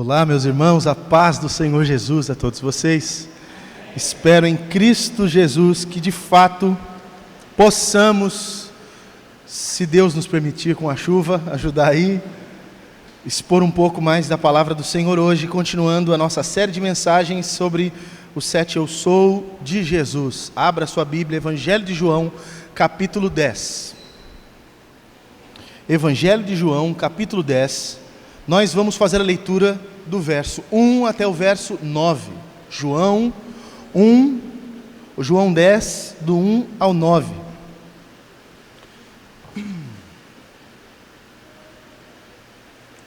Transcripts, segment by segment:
Olá, meus irmãos, a paz do Senhor Jesus a todos vocês. Espero em Cristo Jesus que de fato possamos, se Deus nos permitir com a chuva, ajudar aí, expor um pouco mais da palavra do Senhor hoje, continuando a nossa série de mensagens sobre o 7 Eu Sou de Jesus. Abra sua Bíblia, Evangelho de João, capítulo 10. Evangelho de João, capítulo 10. Nós vamos fazer a leitura do verso 1 até o verso 9. João 10, do 1 ao 9.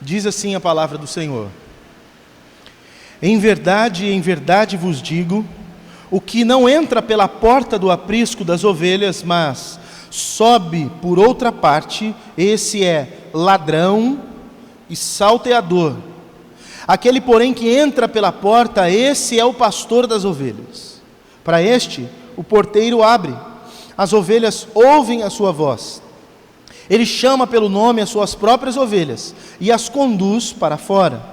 Diz assim a palavra do Senhor: em verdade vos digo, o que não entra pela porta do aprisco das ovelhas, mas sobe por outra parte, esse é ladrão e salteador. Aquele, porém, que entra pela porta, esse é o pastor das ovelhas. Para este, o porteiro abre. As ovelhas ouvem a sua voz. Ele chama pelo nome as suas próprias ovelhas e as conduz para fora.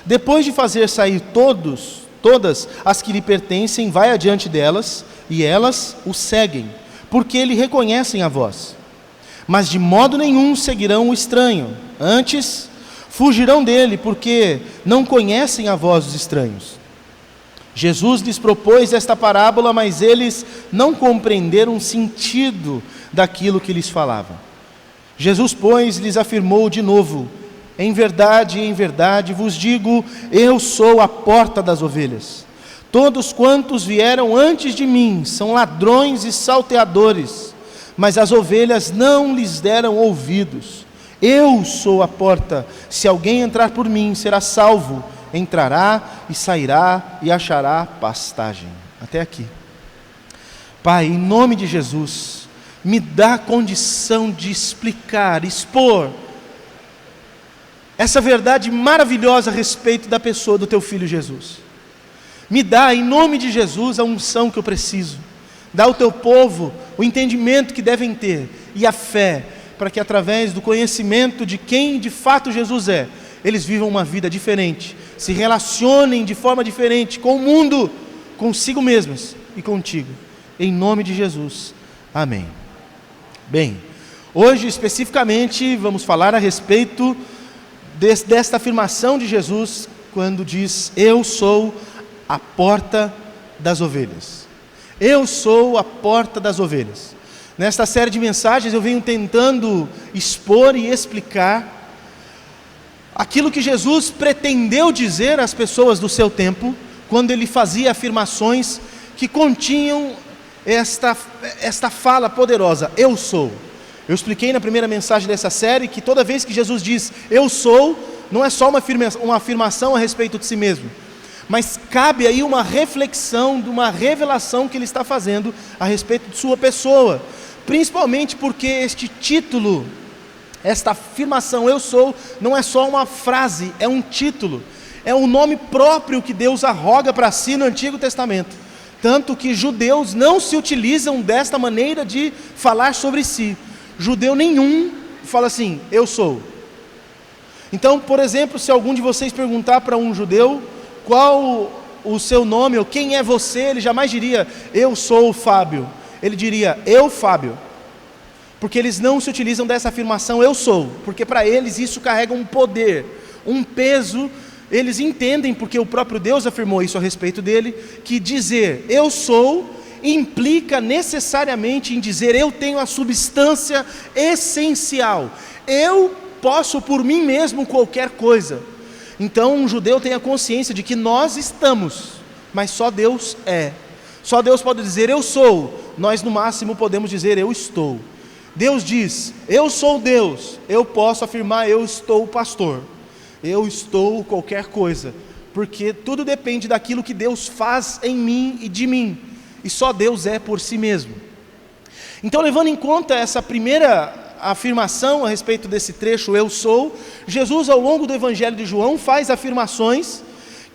Depois de fazer sair todas as que lhe pertencem, vai adiante delas, e elas o seguem, porque lhe reconhecem a voz. Mas de modo nenhum seguirão o estranho. Antes, fugirão dele, porque não conhecem a voz dos estranhos. Jesus lhes propôs esta parábola, mas eles não compreenderam o sentido daquilo que lhes falava. Jesus, pois, lhes afirmou de novo: em verdade vos digo, eu sou a porta das ovelhas. Todos quantos vieram antes de mim são ladrões e salteadores, mas as ovelhas não lhes deram ouvidos. Eu sou a porta, se alguém entrar por mim será salvo, entrará e sairá e achará pastagem. Até aqui. Pai, em nome de Jesus, me dá condição de explicar, expor essa verdade maravilhosa a respeito da pessoa do Teu Filho Jesus. Me dá, em nome de Jesus, a unção que eu preciso. Dá ao Teu povo o entendimento que devem ter e a fé, para que através do conhecimento de quem de fato Jesus é, eles vivam uma vida diferente, se relacionem de forma diferente com o mundo, consigo mesmos e contigo. Em nome de Jesus. Amém. Bem, hoje especificamente vamos falar a respeito desta afirmação de Jesus, quando diz: eu sou a porta das ovelhas. Eu sou a porta das ovelhas. Nesta série de mensagens eu venho tentando expor e explicar aquilo que Jesus pretendeu dizer às pessoas do seu tempo, quando ele fazia afirmações que continham esta fala poderosa: eu sou. Eu expliquei na primeira mensagem dessa série que toda vez que Jesus diz eu sou, não é só uma afirmação a respeito de si mesmo, mas cabe aí uma reflexão, de uma revelação que ele está fazendo a respeito de sua pessoa, principalmente porque este título, esta afirmação eu sou, não é só uma frase, é um título, é um nome próprio que Deus arroga para si no Antigo Testamento, tanto que judeus não se utilizam desta maneira de falar sobre si. Judeu nenhum fala assim, eu sou. Então, por exemplo, se algum de vocês perguntar para um judeu qual o seu nome ou quem é você, ele jamais diria, eu sou o Fábio. Ele diria, eu Fábio. Porque eles não se utilizam dessa afirmação, eu sou. Porque para eles isso carrega um poder, um peso. Eles entendem, porque o próprio Deus afirmou isso a respeito dele, que dizer eu sou implica necessariamente em dizer eu tenho a substância essencial. Eu posso por mim mesmo qualquer coisa. Então um judeu tem a consciência de que nós estamos, mas só Deus é. Só Deus pode dizer eu sou, nós no máximo podemos dizer eu estou. Deus diz, eu sou Deus, eu posso afirmar eu estou o pastor, eu estou qualquer coisa, porque tudo depende daquilo que Deus faz em mim e de mim, e só Deus é por si mesmo. Então, levando em conta essa primeira afirmação a respeito desse trecho eu sou, Jesus ao longo do Evangelho de João faz afirmações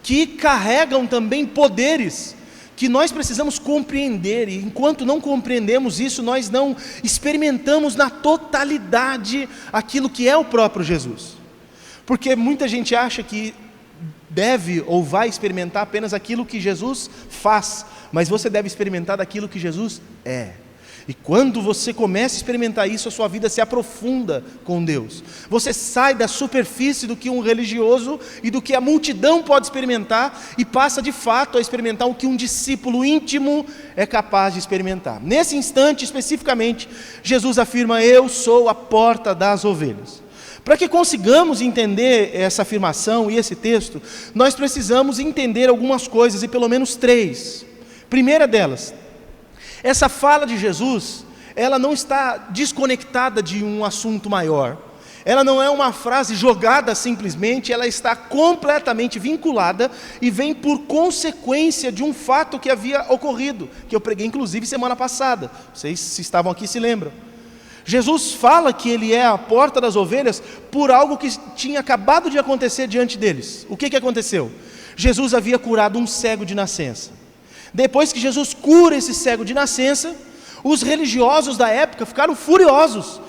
que carregam também poderes que nós precisamos compreender, e enquanto não compreendemos isso, nós não experimentamos na totalidade aquilo que é o próprio Jesus. Porque muita gente acha que deve ou vai experimentar apenas aquilo que Jesus faz, mas você deve experimentar daquilo que Jesus é. E quando você começa a experimentar isso, a sua vida se aprofunda com Deus. Você sai da superfície do que um religioso e do que a multidão pode experimentar e passa de fato a experimentar o que um discípulo íntimo é capaz de experimentar. Nesse instante especificamente, Jesus afirma: eu sou a porta das ovelhas. Para que consigamos entender essa afirmação e esse texto, nós precisamos entender algumas coisas, e pelo menos três. Primeira delas, essa fala de Jesus, ela não está desconectada de um assunto maior. Ela não é uma frase jogada simplesmente, ela está completamente vinculada e vem por consequência de um fato que havia ocorrido, que eu preguei inclusive semana passada. Vocês, se estavam aqui, se lembram. Jesus fala que ele é a porta das ovelhas por algo que tinha acabado de acontecer diante deles. O que aconteceu? Jesus havia curado um cego de nascença. Depois que Jesus cura esse cego de nascença, os religiosos da época ficaram furiosos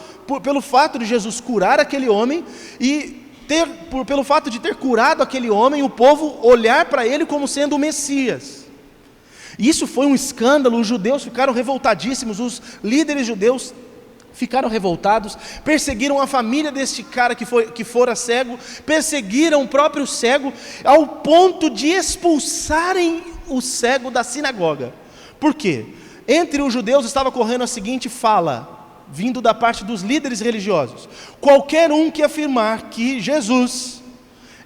pelo fato de Jesus curar aquele homem e pelo fato de ter curado aquele homem, o povo olhar para ele como sendo o Messias. E isso foi um escândalo, os judeus ficaram revoltadíssimos, os líderes judeus ficaram revoltados, perseguiram a família deste cara que fora cego, perseguiram o próprio cego, ao ponto de expulsarem o cego da sinagoga. Por quê? Entre os judeus estava correndo a seguinte fala, vindo da parte dos líderes religiosos: qualquer um que afirmar que Jesus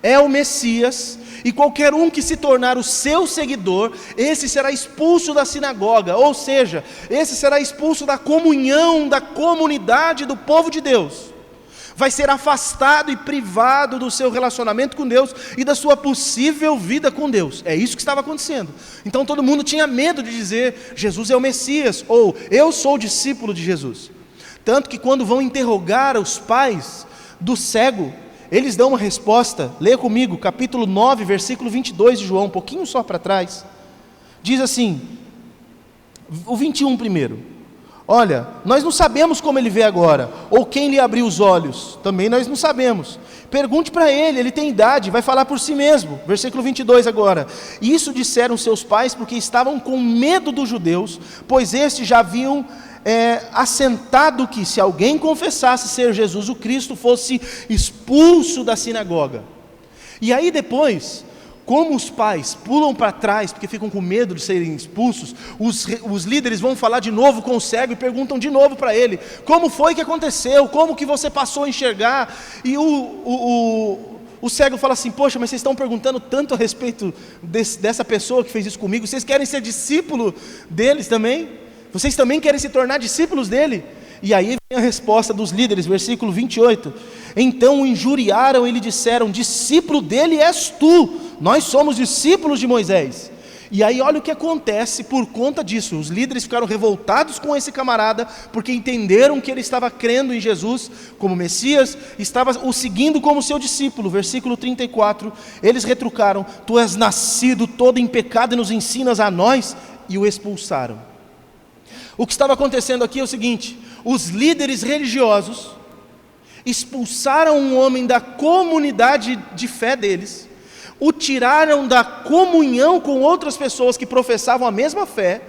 é o Messias, e qualquer um que se tornar o seu seguidor, esse será expulso da sinagoga, ou seja, esse será expulso da comunhão, da comunidade do povo de Deus. Vai ser afastado e privado do seu relacionamento com Deus e da sua possível vida com Deus. É isso que estava acontecendo. Então todo mundo tinha medo de dizer: Jesus é o Messias, ou eu sou discípulo de Jesus. Tanto que quando vão interrogar os pais do cego, eles dão uma resposta. Leia comigo, capítulo 9, versículo 22 de João, um pouquinho só para trás. Diz assim, o 21 primeiro: olha, nós não sabemos como ele vê agora, ou quem lhe abriu os olhos, também nós não sabemos. Pergunte para ele tem idade, vai falar por si mesmo. Versículo 22 agora: isso disseram seus pais porque estavam com medo dos judeus, pois estes já haviam assentado que se alguém confessasse ser Jesus o Cristo, fosse expulso da sinagoga. E aí depois, como os pais pulam para trás, porque ficam com medo de serem expulsos, os líderes vão falar de novo com o cego e perguntam de novo para ele: como foi que aconteceu? Como que você passou a enxergar? E o cego fala assim: poxa, mas vocês estão perguntando tanto a respeito dessa pessoa que fez isso comigo, vocês querem ser discípulo deles também? Vocês também querem se tornar discípulos dele? E aí vem a resposta dos líderes, versículo 28. Então o injuriaram e lhe disseram: discípulo dele és tu, nós somos discípulos de Moisés. E aí olha o que acontece por conta disso. Os líderes ficaram revoltados com esse camarada, porque entenderam que ele estava crendo em Jesus como Messias, estava o seguindo como seu discípulo. Versículo 34, eles retrucaram: tu és nascido todo em pecado e nos ensinas a nós, e o expulsaram. O que estava acontecendo aqui é o seguinte: os líderes religiosos expulsaram um homem da comunidade de fé deles, o tiraram da comunhão com outras pessoas que professavam a mesma fé,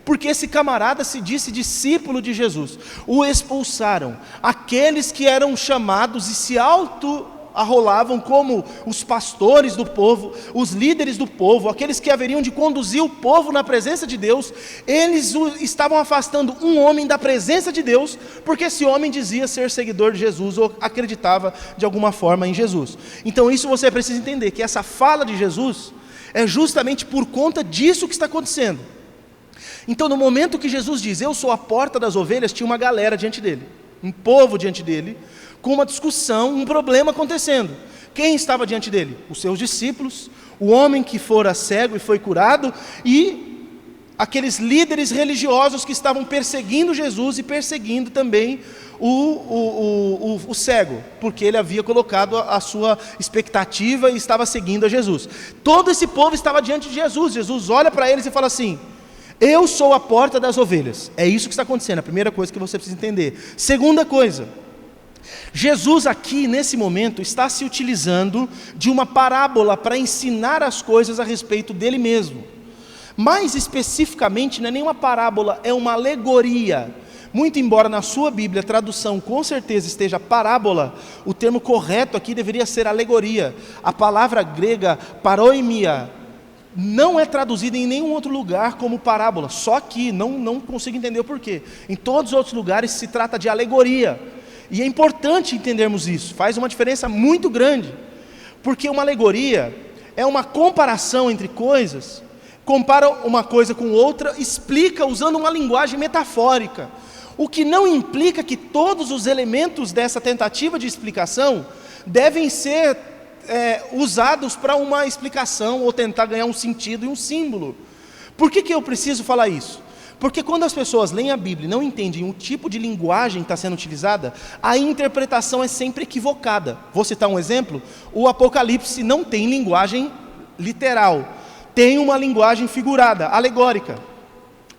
porque esse camarada se disse discípulo de Jesus. O expulsaram. Aqueles que eram chamados e se auto-arrolavam como os pastores do povo, os líderes do povo, aqueles que haveriam de conduzir o povo na presença de Deus, eles estavam afastando um homem da presença de Deus, porque esse homem dizia ser seguidor de Jesus, ou acreditava de alguma forma em Jesus. Então isso você precisa entender, que essa fala de Jesus é justamente por conta disso que está acontecendo. Então no momento que Jesus diz: eu sou a porta das ovelhas, tinha uma galera diante dele, um povo diante dele, com uma discussão, um problema acontecendo. Quem estava diante dele? Os seus discípulos, o homem que fora cego e foi curado, e aqueles líderes religiosos que estavam perseguindo Jesus e perseguindo também o cego, porque ele havia colocado a sua expectativa e estava seguindo a Jesus. Todo esse povo estava diante de Jesus. Jesus olha para eles e fala assim: eu sou a porta das ovelhas. É isso que está acontecendo, a primeira coisa que você precisa entender. Segunda coisa, Jesus aqui, nesse momento, está se utilizando de uma parábola para ensinar as coisas a respeito dele mesmo. Mais especificamente, não é nem uma parábola, é uma alegoria. Muito embora na sua Bíblia a tradução com certeza esteja parábola, o termo correto aqui deveria ser alegoria. A palavra grega paroimia não é traduzida em nenhum outro lugar como parábola, só aqui, não consigo entender o porquê. Em todos os outros lugares se trata de alegoria. E é importante entendermos isso, faz uma diferença muito grande, porque uma alegoria é uma comparação entre coisas, compara uma coisa com outra, explica usando uma linguagem metafórica, o que não implica que todos os elementos dessa tentativa de explicação devem ser usados para uma explicação ou tentar ganhar um sentido e um símbolo. Por que eu preciso falar isso? Porque quando as pessoas leem a Bíblia e não entendem o tipo de linguagem que está sendo utilizada, a interpretação é sempre equivocada. Vou citar um exemplo: o Apocalipse não tem linguagem literal, tem uma linguagem figurada, alegórica.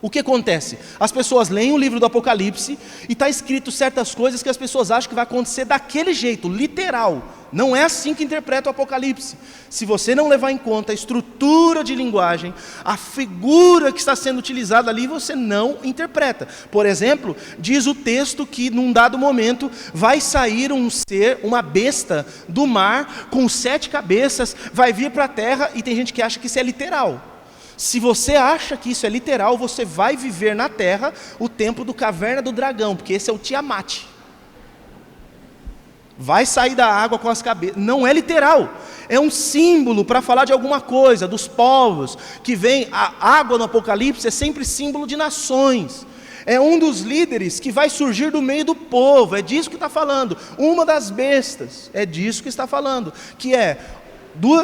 O que acontece? As pessoas leem o livro do Apocalipse e está escrito certas coisas que as pessoas acham que vai acontecer daquele jeito, literal. Não é assim que interpreta o Apocalipse. Se você não levar em conta a estrutura de linguagem, a figura que está sendo utilizada ali, você não interpreta. Por exemplo, diz o texto que num dado momento vai sair um ser, uma besta do mar, com 7 cabeças, vai vir para a terra, e tem gente que acha que isso é literal. Se você acha que isso é literal, você vai viver na terra o tempo do Caverna do Dragão, porque esse é o Tiamat. Vai sair da água com as cabeças. Não é literal, é um símbolo para falar de alguma coisa, dos povos, que vem, a água no Apocalipse é sempre símbolo de nações. É um dos líderes que vai surgir do meio do povo, é disso que está falando. Uma das bestas, é disso que está falando, que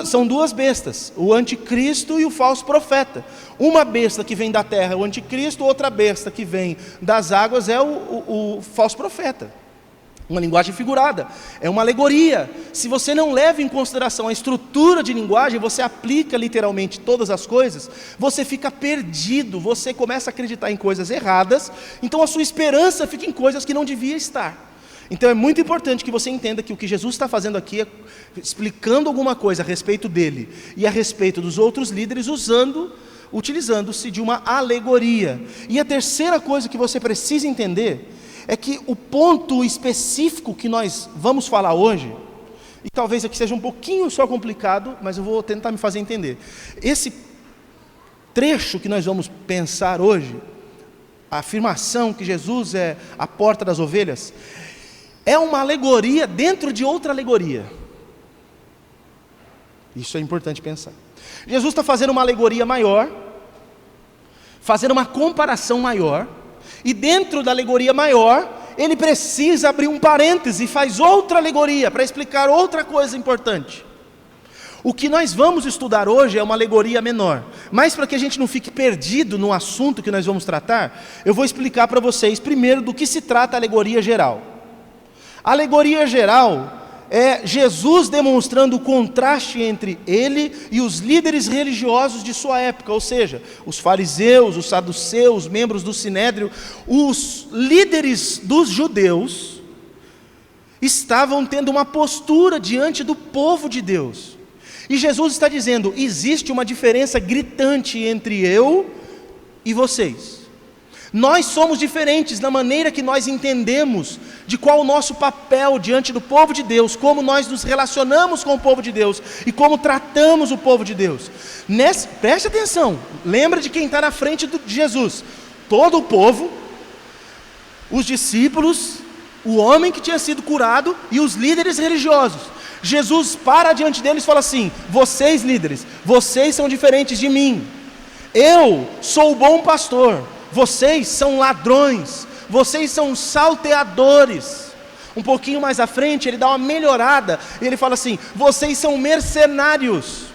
são 2 bestas, o anticristo e o falso profeta. Uma besta que vem da terra é o anticristo, outra besta que vem das águas é o falso profeta. Uma linguagem figurada, é uma alegoria. Se você não leva em consideração a estrutura de linguagem, você aplica literalmente todas as coisas, você fica perdido, você começa a acreditar em coisas erradas, então a sua esperança fica em coisas que não devia estar. Então é muito importante que você entenda que o que Jesus está fazendo aqui é explicando alguma coisa a respeito dele e a respeito dos outros líderes, utilizando-se de uma alegoria. E a terceira coisa que você precisa entender é que o ponto específico que nós vamos falar hoje, e talvez aqui seja um pouquinho só complicado, mas eu vou tentar me fazer entender. Esse trecho que nós vamos pensar hoje, a afirmação que Jesus é a porta das ovelhas, é uma alegoria dentro de outra alegoria. Isso é importante pensar. Jesus está fazendo uma alegoria maior, fazendo uma comparação maior, e dentro da alegoria maior, ele precisa abrir um parêntese e faz outra alegoria para explicar outra coisa importante. O que nós vamos estudar hoje é uma alegoria menor, mas para que a gente não fique perdido no assunto que nós vamos tratar, eu vou explicar para vocês primeiro do que se trata a alegoria geral. A alegoria geral é Jesus demonstrando o contraste entre ele e os líderes religiosos de sua época, ou seja, os fariseus, os saduceus, os membros do sinédrio. Os líderes dos judeus estavam tendo uma postura diante do povo de Deus, e Jesus está dizendo: existe uma diferença gritante entre eu e vocês. Nós somos diferentes na maneira que nós entendemos de qual o nosso papel diante do povo de Deus, como nós nos relacionamos com o povo de Deus e como tratamos o povo de Deus. Preste atenção, lembra de quem está na frente de Jesus: todo o povo, os discípulos, o homem que tinha sido curado e os líderes religiosos. Jesus para diante deles e fala assim: vocês líderes, vocês são diferentes de mim. Eu sou o bom pastor. Vocês são ladrões, vocês são salteadores. Um pouquinho mais à frente ele dá uma melhorada, e ele fala assim: vocês são mercenários.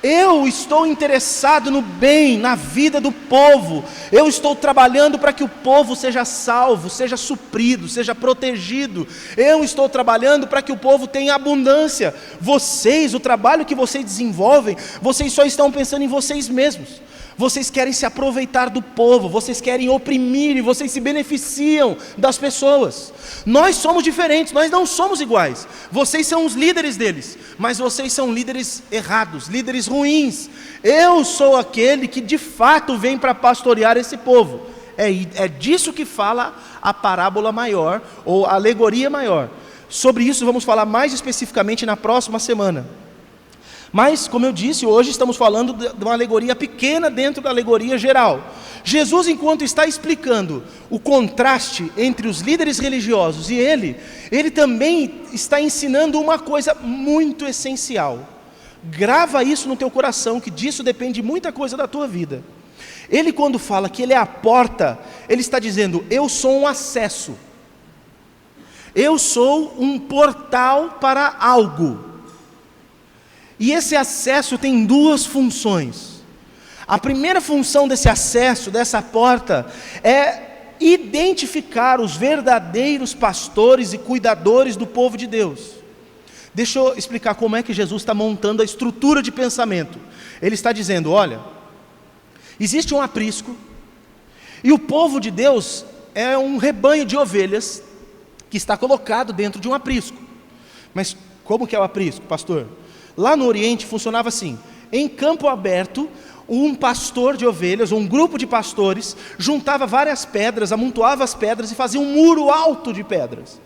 Eu estou interessado no bem, na vida do povo. Eu estou trabalhando para que o povo seja salvo, seja suprido, seja protegido. Eu estou trabalhando para que o povo tenha abundância. Vocês, o trabalho que vocês desenvolvem, vocês só estão pensando em vocês mesmos. vocês querem se aproveitar do povo, vocês querem oprimir e vocês se beneficiam das pessoas. Nós somos diferentes, nós não somos iguais. Vocês são os líderes deles, mas vocês são líderes errados, líderes ruins. Eu sou aquele que de fato vem para pastorear esse povo. É disso que fala a parábola maior, ou a alegoria maior. Sobre isso vamos falar mais especificamente na próxima semana. Mas, como eu disse, hoje estamos falando de uma alegoria pequena dentro da alegoria geral. Jesus, enquanto está explicando o contraste entre os líderes religiosos e ele também está ensinando uma coisa muito essencial. Grava isso no teu coração, que disso depende muita coisa da tua vida. Ele, quando fala que ele é a porta, ele está dizendo: eu sou um acesso. Eu sou um portal para algo. E esse acesso tem duas funções. A primeira função desse acesso, dessa porta, é identificar os verdadeiros pastores e cuidadores do povo de Deus. Deixa eu explicar como é que Jesus está montando a estrutura de pensamento. Ele está dizendo: olha, existe um aprisco, e o povo de Deus é um rebanho de ovelhas que está colocado dentro de um aprisco. Mas como que é o aprisco, pastor? Lá no Oriente funcionava assim: em campo aberto, um pastor de ovelhas, ou um grupo de pastores, juntava várias pedras, amontoava as pedras e fazia um muro alto de pedras.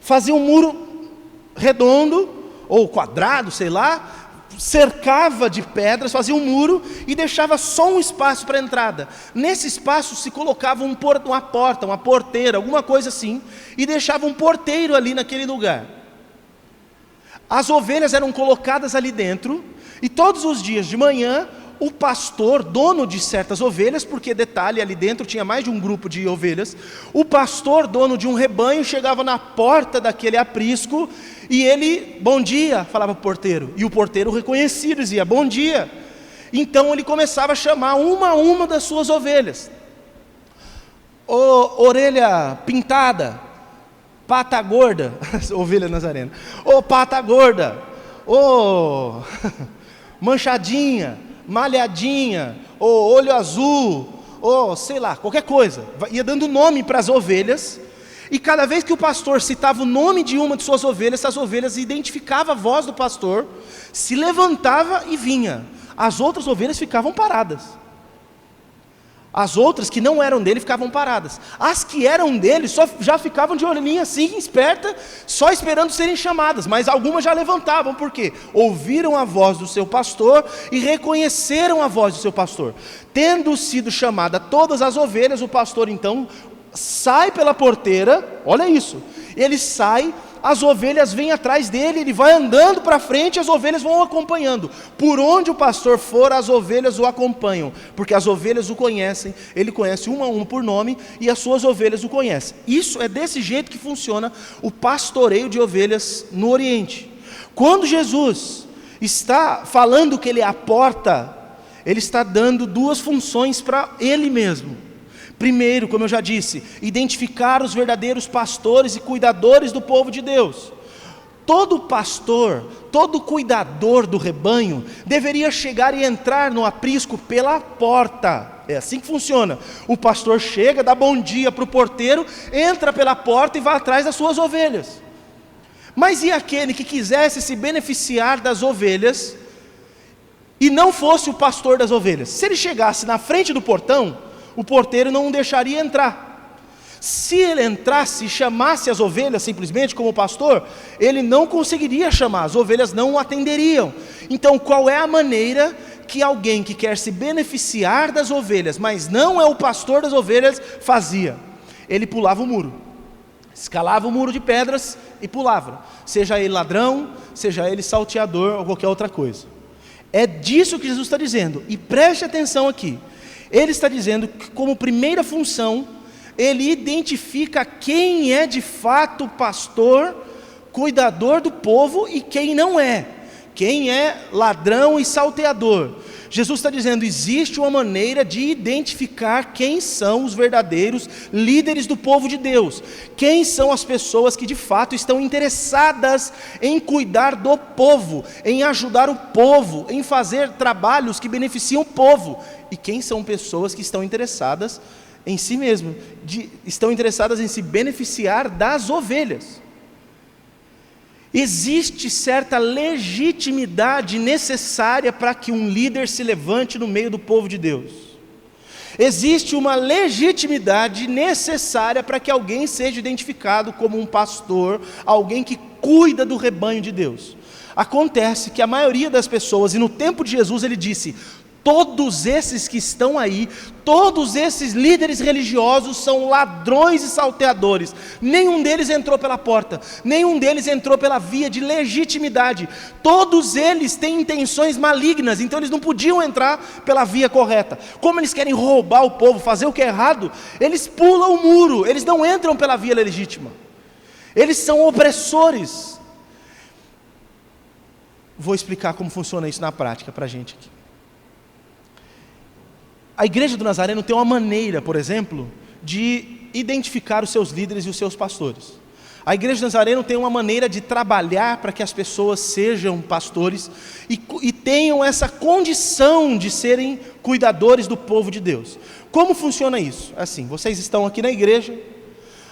Fazia um muro redondo, ou quadrado, sei lá, cercava de pedras, fazia um muro e deixava só um espaço para a entrada. Nesse espaço se colocava uma porta, uma porteira, alguma coisa assim, e deixava um porteiro ali naquele lugar. As ovelhas eram colocadas ali dentro, e todos os dias de manhã, o pastor, dono de certas ovelhas, porque detalhe, ali dentro tinha mais de um grupo de ovelhas, o pastor, dono de um rebanho, chegava na porta daquele aprisco, e ele: bom dia, falava para o porteiro, e o porteiro reconhecia, dizia: bom dia. Então ele começava a chamar uma a uma das suas ovelhas: ô orelha pintada, pata gorda, ovelha nazarena, ô pata gorda, ô manchadinha, malhadinha, ô olho azul, ou sei lá, qualquer coisa. Ia dando nome para as ovelhas, e cada vez que o pastor citava o nome de uma de suas ovelhas, essas ovelhas identificavam a voz do pastor, se levantava e vinha. As outras ovelhas ficavam paradas. As outras que não eram dele ficavam paradas. As que eram dele já ficavam de olhinho assim, esperta, só esperando serem chamadas. Mas algumas já levantavam, por quê? Ouviram a voz do seu pastor e reconheceram a voz do seu pastor. Tendo sido chamada todas as ovelhas, o pastor então sai pela porteira, olha isso, ele sai, as ovelhas vêm atrás dele, ele vai andando para frente, as ovelhas vão acompanhando. Por onde o pastor for, as ovelhas o acompanham, porque as ovelhas o conhecem, ele conhece uma a uma por nome, e as suas ovelhas o conhecem. Isso é desse jeito que funciona o pastoreio de ovelhas no Oriente. Quando Jesus está falando que ele é a porta, ele está dando duas funções para ele mesmo. Primeiro, como eu já disse, identificar os verdadeiros pastores e cuidadores do povo de Deus. Todo pastor, todo cuidador do rebanho deveria chegar e entrar no aprisco pela porta. É assim que funciona. O pastor chega, dá bom dia para o porteiro, entra pela porta e vai atrás das suas ovelhas. Mas e aquele que quisesse se beneficiar das ovelhas e não fosse o pastor das ovelhas? Se ele chegasse na frente do portão, o porteiro não o deixaria entrar. Se ele entrasse e chamasse as ovelhas simplesmente como pastor, ele não conseguiria chamar, as ovelhas não o atenderiam. Então qual é a maneira que alguém que quer se beneficiar das ovelhas, mas não é o pastor das ovelhas, fazia? Ele pulava o muro, escalava o muro de pedras e pulava, seja ele ladrão, seja ele salteador ou qualquer outra coisa. É disso que Jesus está dizendo, e preste atenção aqui. Ele está dizendo que, como primeira função, ele identifica quem é de fato pastor, cuidador do povo, e quem não é. Quem é ladrão e salteador. Jesus está dizendo, existe uma maneira de identificar quem são os verdadeiros líderes do povo de Deus, quem são as pessoas que de fato estão interessadas em cuidar do povo, em ajudar o povo, em fazer trabalhos que beneficiam o povo, e quem são pessoas que estão interessadas em si mesmo, estão interessadas em se beneficiar das ovelhas. Existe certa legitimidade necessária para que um líder se levante no meio do povo de Deus. Existe uma legitimidade necessária para que alguém seja identificado como um pastor, alguém que cuida do rebanho de Deus. Acontece que a maioria das pessoas, e no tempo de Jesus ele disse, todos esses que estão aí, todos esses líderes religiosos são ladrões e salteadores. Nenhum deles entrou pela porta, nenhum deles entrou pela via de legitimidade. Todos eles têm intenções malignas, então eles não podiam entrar pela via correta. Como eles querem roubar o povo, fazer o que é errado, eles pulam o muro, eles não entram pela via legítima. Eles são opressores. Vou explicar como funciona isso na prática para a gente aqui. A igreja do Nazareno tem uma maneira, por exemplo, de identificar os seus líderes e os seus pastores. A igreja do Nazareno tem uma maneira de trabalhar para que as pessoas sejam pastores e tenham essa condição de serem cuidadores do povo de Deus. Como funciona isso? Assim, vocês estão aqui na igreja,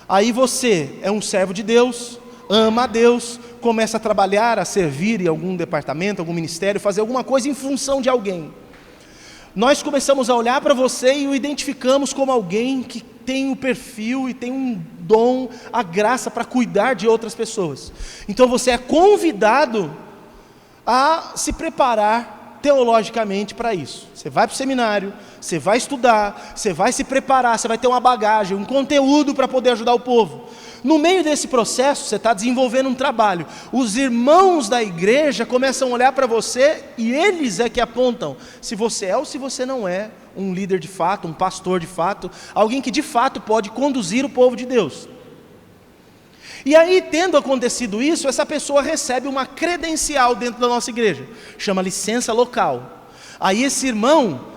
aí você é um servo de Deus, ama a Deus, começa a trabalhar, a servir em algum departamento, algum ministério, fazer alguma coisa em função de alguém. Nós começamos a olhar para você e o identificamos como alguém que tem o perfil e tem um dom, a graça para cuidar de outras pessoas. Então você é convidado a se preparar teologicamente para isso. Você vai para o seminário, você vai estudar, você vai se preparar, você vai ter uma bagagem, um conteúdo para poder ajudar o povo. No meio desse processo, você está desenvolvendo um trabalho. Os irmãos da igreja começam a olhar para você e eles é que apontam se você é ou se você não é um líder de fato, um pastor de fato, alguém que de fato pode conduzir o povo de Deus. E aí, tendo acontecido isso, essa pessoa recebe uma credencial dentro da nossa igreja, chama licença local. Aí esse irmão,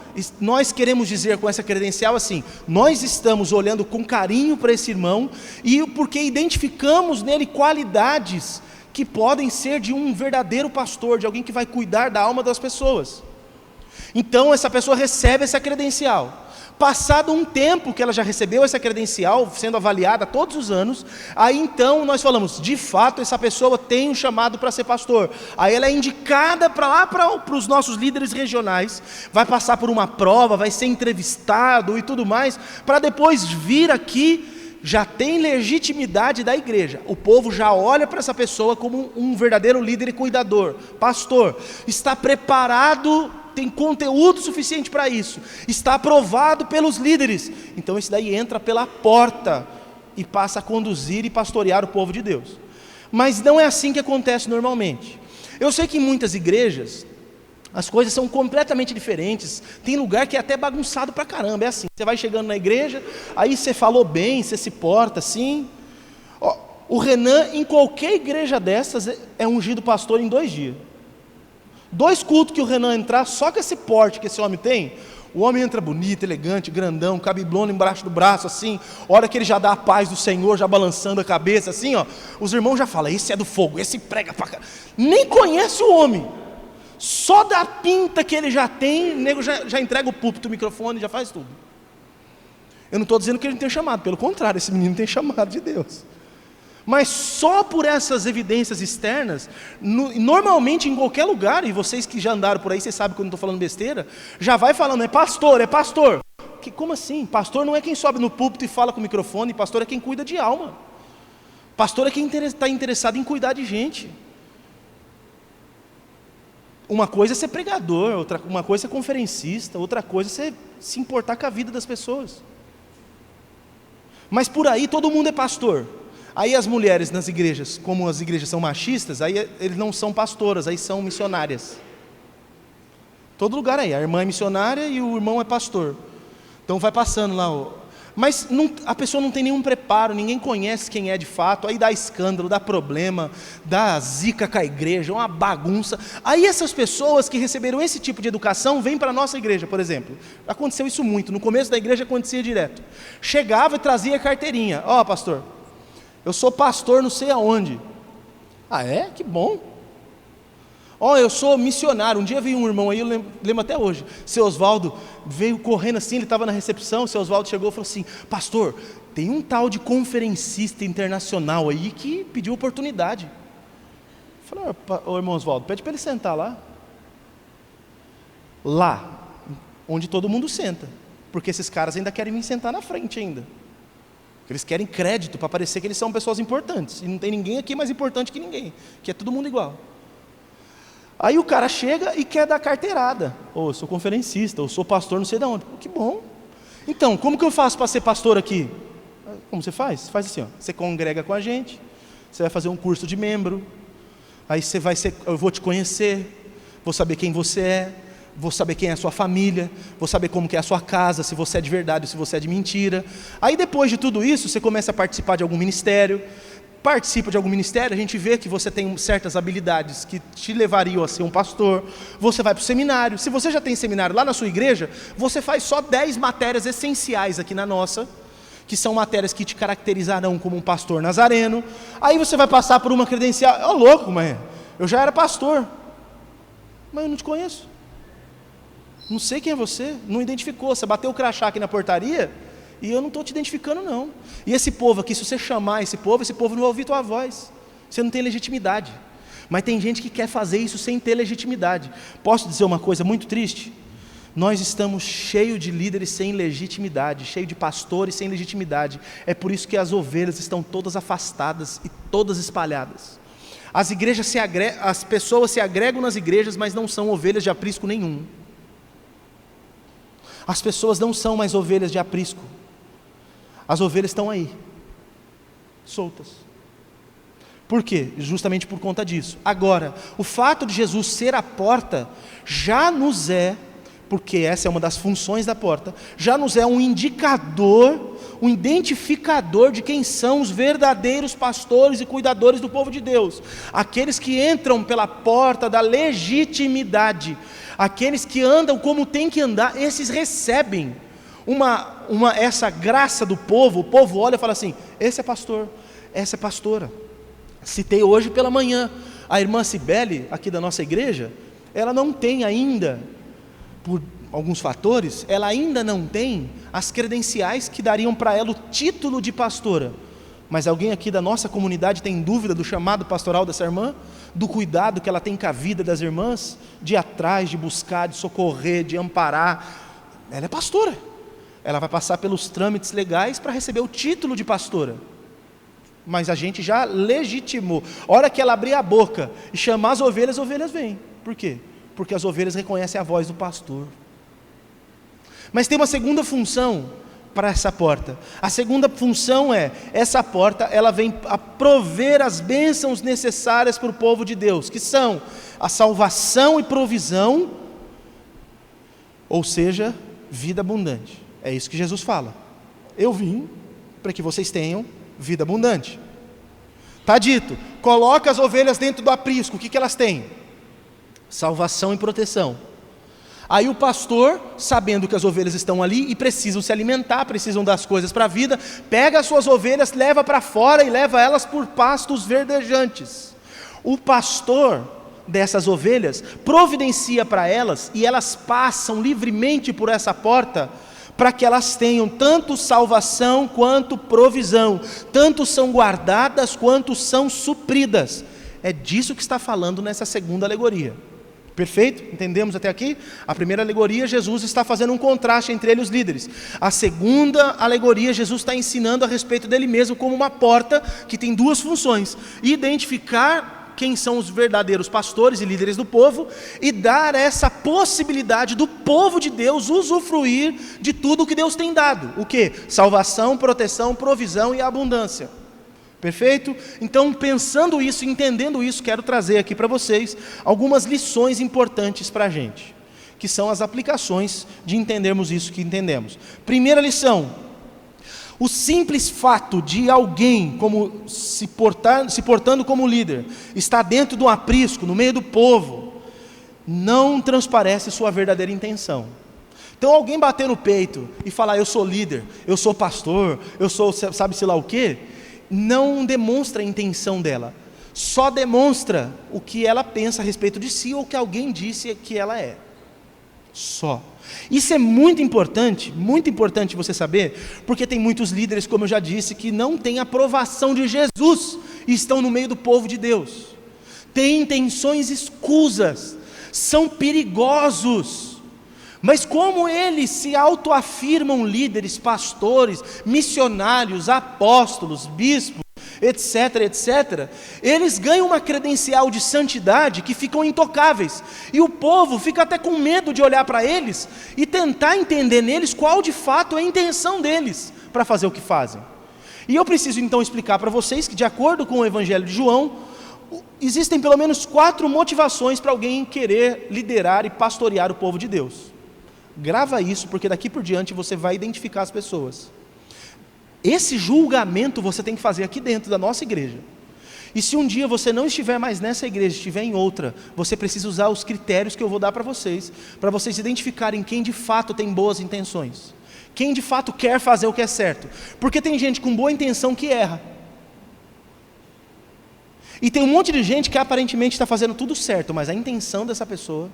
nós queremos dizer com essa credencial assim, nós estamos olhando com carinho para esse irmão, e porque identificamos nele qualidades que podem ser de um verdadeiro pastor, de alguém que vai cuidar da alma das pessoas. Então essa pessoa recebe essa credencial. Passado um tempo que ela já recebeu essa credencial, sendo avaliada todos os anos, aí então nós falamos, de fato essa pessoa tem um chamado para ser pastor. Aí ela é indicada para lá, para os nossos líderes regionais, vai passar por uma prova, vai ser entrevistado e tudo mais, para depois vir aqui, já tem legitimidade da igreja. O povo já olha para essa pessoa como um verdadeiro líder e cuidador, pastor, está preparado, tem conteúdo suficiente para isso, está aprovado pelos líderes, então esse daí entra pela porta e passa a conduzir e pastorear o povo de Deus. Mas não é assim que acontece normalmente. Eu sei que em muitas igrejas as coisas são completamente diferentes, tem lugar que é até bagunçado pra caramba, é assim, você vai chegando na igreja, aí você falou bem, você se porta assim. O Renan em qualquer igreja dessas é ungido pastor em 2 dias. 2 cultos que o Renan entrar, só com esse porte que esse homem tem, o homem entra bonito, elegante, grandão, cabiblona embaixo do braço, assim, hora que ele já dá a paz do Senhor, já balançando a cabeça, assim, ó, os irmãos já falam, esse é do fogo, esse prega pra cá, nem conhece o homem, só da pinta que ele já tem, o nego já entrega o púlpito, o microfone, já faz tudo. Eu não estou dizendo que ele não tem chamado, pelo contrário, esse menino tem chamado de Deus. Mas só por essas evidências externas, normalmente em qualquer lugar, e vocês que já andaram por aí, vocês sabem que eu não estou falando besteira, já vai falando, é pastor, é pastor. Como assim? Pastor não é quem sobe no púlpito e fala com o microfone, pastor é quem cuida de alma. Pastor é quem está interessado em cuidar de gente. Uma coisa é ser pregador, uma coisa é ser conferencista, outra coisa é você se importar com a vida das pessoas. Mas por aí todo mundo é pastor. Aí as mulheres nas igrejas, como as igrejas são machistas, aí eles não são pastoras, aí são missionárias. Todo lugar aí, a irmã é missionária e o irmão é pastor. Então vai passando lá, Mas a pessoa não tem nenhum preparo, ninguém conhece quem é de fato, aí dá escândalo, dá problema, dá zica com a igreja, uma bagunça. Aí essas pessoas que receberam esse tipo de educação vêm para a nossa igreja, por exemplo. Aconteceu isso muito, no começo da igreja acontecia direto. Chegava e trazia carteirinha. Ó, pastor, eu sou pastor não sei aonde. Ah é? Que bom. Ó, eu sou missionário. Um dia veio um irmão aí, eu lembro até hoje. Seu Oswaldo veio correndo assim, ele estava na recepção. Seu Oswaldo chegou e falou assim: pastor, tem um tal de conferencista internacional aí que pediu oportunidade. Eu falei: ô irmão Oswaldo, pede para ele sentar lá. Lá, onde todo mundo senta. Porque esses caras ainda querem vir sentar na frente ainda. Eles querem crédito para parecer que eles são pessoas importantes. E não tem ninguém aqui mais importante que ninguém, que é todo mundo igual. Aí o cara chega e quer dar carteirada. Eu sou conferencista, eu sou pastor não sei de onde. Que bom. Então, como que eu faço para ser pastor aqui? Como você faz? Faz assim, ó. Você congrega com a gente, você vai fazer um curso de membro, aí eu vou te conhecer, vou saber quem você é, vou saber quem é a sua família, vou saber como que é a sua casa, se você é de verdade ou se você é de mentira. Aí depois de tudo isso, você começa a participar de algum ministério. Participa de algum ministério, a gente vê que você tem certas habilidades que te levariam a ser um pastor. Você vai para o seminário. Se você já tem seminário lá na sua igreja, você faz só 10 matérias essenciais aqui na nossa, que são matérias que te caracterizarão como um pastor nazareno. Aí você vai passar por uma credencial. Louco, mãe, eu já era pastor, mas eu não te conheço, não sei quem é você, não identificou, você bateu o crachá aqui na portaria e eu não estou te identificando não. E esse povo aqui, se você chamar esse povo não vai ouvir tua voz, você não tem legitimidade. Mas tem gente que quer fazer isso sem ter legitimidade. Posso dizer uma coisa muito triste? Nós estamos cheios de líderes sem legitimidade, cheios de pastores sem legitimidade. É por isso que as ovelhas estão todas afastadas e todas espalhadas. As pessoas se agregam nas igrejas, mas não são ovelhas de aprisco nenhum. As pessoas não são mais ovelhas de aprisco. As ovelhas estão aí, soltas. Por quê? Justamente por conta disso. Agora, o fato de Jesus ser a porta, já nos é, porque essa é uma das funções da porta, já nos é um indicador, um identificador de quem são os verdadeiros pastores e cuidadores do povo de Deus. Aqueles que entram pela porta da legitimidade, aqueles que andam como tem que andar, esses recebem essa graça do povo. O povo olha e fala assim: esse é pastor, essa é pastora. Citei hoje pela manhã, a irmã Cibele, aqui da nossa igreja, ela não tem ainda, por alguns fatores, ela ainda não tem as credenciais que dariam para ela o título de pastora. Mas alguém aqui da nossa comunidade tem dúvida do chamado pastoral dessa irmã? Do cuidado que ela tem com a vida das irmãs? De ir atrás, de buscar, de socorrer, de amparar. Ela é pastora. Ela vai passar pelos trâmites legais para receber o título de pastora. Mas a gente já legitimou. A hora que ela abrir a boca e chamar as ovelhas vêm. Por quê? Porque as ovelhas reconhecem a voz do pastor. Mas tem uma segunda função para essa porta. A segunda função é, essa porta, ela vem a prover as bênçãos necessárias para o povo de Deus, que são a salvação e provisão, ou seja, vida abundante. É isso que Jesus fala. Eu vim para que vocês tenham vida abundante. Está dito, coloca as ovelhas dentro do aprisco, o que elas têm? Salvação e proteção. Aí o pastor, sabendo que as ovelhas estão ali e precisam se alimentar, precisam das coisas para a vida, pega as suas ovelhas, leva para fora e leva elas por pastos verdejantes. O pastor dessas ovelhas providencia para elas, e elas passam livremente por essa porta, para que elas tenham tanto salvação quanto provisão, tanto são guardadas quanto são supridas. É disso que está falando nessa segunda alegoria. Perfeito? Entendemos até aqui? A primeira alegoria, Jesus está fazendo um contraste entre ele e os líderes. A segunda alegoria, Jesus está ensinando a respeito dele mesmo como uma porta que tem duas funções: identificar quem são os verdadeiros pastores e líderes do povo, e dar essa possibilidade do povo de Deus usufruir de tudo o que Deus tem dado. O quê? Salvação, proteção, provisão e abundância. Perfeito? Então, pensando isso, entendendo isso, quero trazer aqui para vocês algumas lições importantes para a gente, que são as aplicações de entendermos isso que entendemos. Primeira lição: O simples fato de alguém se portando como líder, estar dentro de um aprisco, no meio do povo, não transparece sua verdadeira intenção. Então alguém bater no peito e falar, eu sou líder, eu sou pastor, eu sou sabe-se lá o quê, não demonstra a intenção dela, só demonstra o que ela pensa a respeito de si ou o que alguém disse que ela é. Só. Isso é muito importante você saber, porque tem muitos líderes, como eu já disse, que não têm aprovação de Jesus e estão no meio do povo de Deus. Têm intenções escusas, são perigosos, mas como eles se autoafirmam líderes, pastores, missionários, apóstolos, bispos, etc, etc, eles ganham uma credencial de santidade que ficam intocáveis, e o povo fica até com medo de olhar para eles e tentar entender neles qual de fato é a intenção deles para fazer o que fazem. E eu preciso então explicar para vocês que, de acordo com o Evangelho de João, existem pelo menos 4 motivações para alguém querer liderar e pastorear o povo de Deus. Grava isso, porque daqui por diante você vai identificar as pessoas. Esse julgamento você tem que fazer aqui dentro da nossa igreja. E se um dia você não estiver mais nessa igreja, estiver em outra, você precisa usar os critérios que eu vou dar para vocês identificarem quem de fato tem boas intenções, quem de fato quer fazer o que é certo. Porque tem gente com boa intenção que erra. E tem um monte de gente que aparentemente está fazendo tudo certo, mas a intenção dessa pessoa...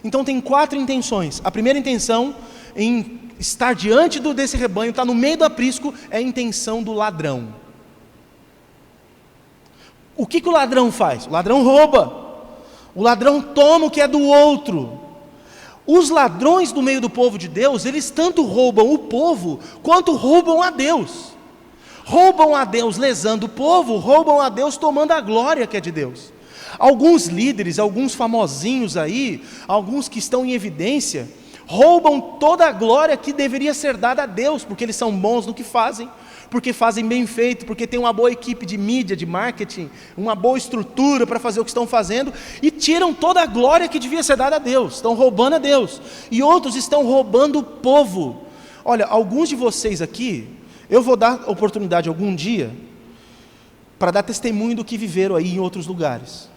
Então tem 4 intenções. A primeira intenção em estar diante desse rebanho, estar no meio do aprisco, é a intenção do ladrão. O que o ladrão faz? O ladrão rouba. O ladrão toma o que é do outro. Os ladrões do meio do povo de Deus, eles tanto roubam o povo, quanto roubam a Deus. Roubam a Deus lesando o povo, roubam a Deus tomando a glória que é de Deus. Alguns líderes, alguns famosinhos aí, alguns que estão em evidência, roubam toda a glória que deveria ser dada a Deus, porque eles são bons no que fazem, porque fazem bem feito, porque tem uma boa equipe de mídia, de marketing, uma boa estrutura para fazer o que estão fazendo, e tiram toda a glória que devia ser dada a Deus, estão roubando a Deus, e outros estão roubando o povo. Olha, alguns de vocês aqui, eu vou dar oportunidade algum dia, para dar testemunho do que viveram aí em outros lugares.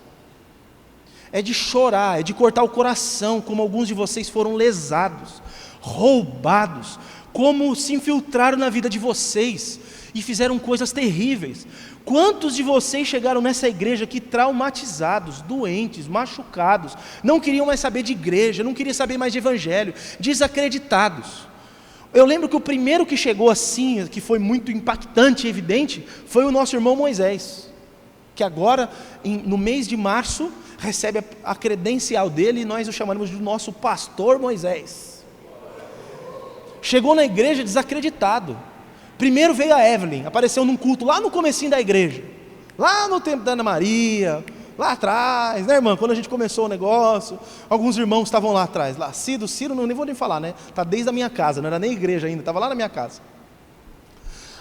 É de chorar, é de cortar o coração, como alguns de vocês foram lesados, roubados, como se infiltraram na vida de vocês e fizeram coisas terríveis. Quantos de vocês chegaram nessa igreja aqui traumatizados, doentes, machucados, não queriam mais saber de igreja, não queriam saber mais de evangelho, desacreditados? Eu lembro que o primeiro que chegou assim, que foi muito impactante e evidente, foi o nosso irmão Moisés, que agora, no mês de março, recebe a credencial dele, e nós o chamaremos de nosso pastor Moisés. Chegou na igreja desacreditado. Primeiro veio a Evelyn, apareceu num culto lá no comecinho da igreja, lá no tempo da Ana Maria, lá atrás, né, irmã? Quando a gente começou o negócio, alguns irmãos estavam lá atrás, lá, Ciro, não nem vou nem falar, né? Está desde a minha casa, não era nem igreja ainda, estava lá na minha casa.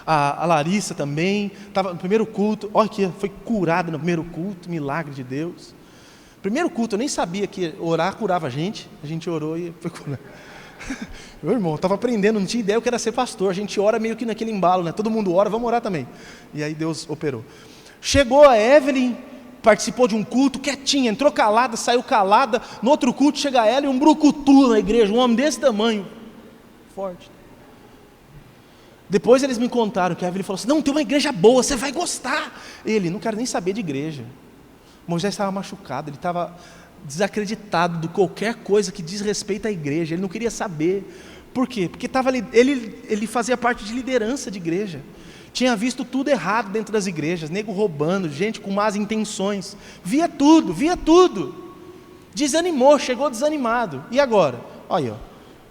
A Larissa também, estava no primeiro culto, olha que foi curada no primeiro culto, milagre de Deus. Primeiro culto, eu nem sabia que orar curava a gente orou e foi curado. Meu irmão, eu estava aprendendo, não tinha ideia o que era ser pastor, a gente ora meio que naquele embalo, né? Todo mundo ora, vamos orar também. E aí Deus operou. Chegou a Evelyn, participou de um culto, quietinha, entrou calada, saiu calada. No outro culto chega ela e um brucutu na igreja, um homem desse tamanho, forte. Depois eles me contaram que a Evelyn falou assim, não, tem uma igreja boa, você vai gostar. Ele, não quero nem saber de igreja. Moisés estava machucado, ele estava desacreditado de qualquer coisa que diz respeito à igreja, ele não queria saber. Por quê? Porque ele fazia parte de liderança de igreja, tinha visto tudo errado dentro das igrejas, nego roubando, gente com más intenções, via tudo, desanimou, chegou desanimado. E agora? Olha,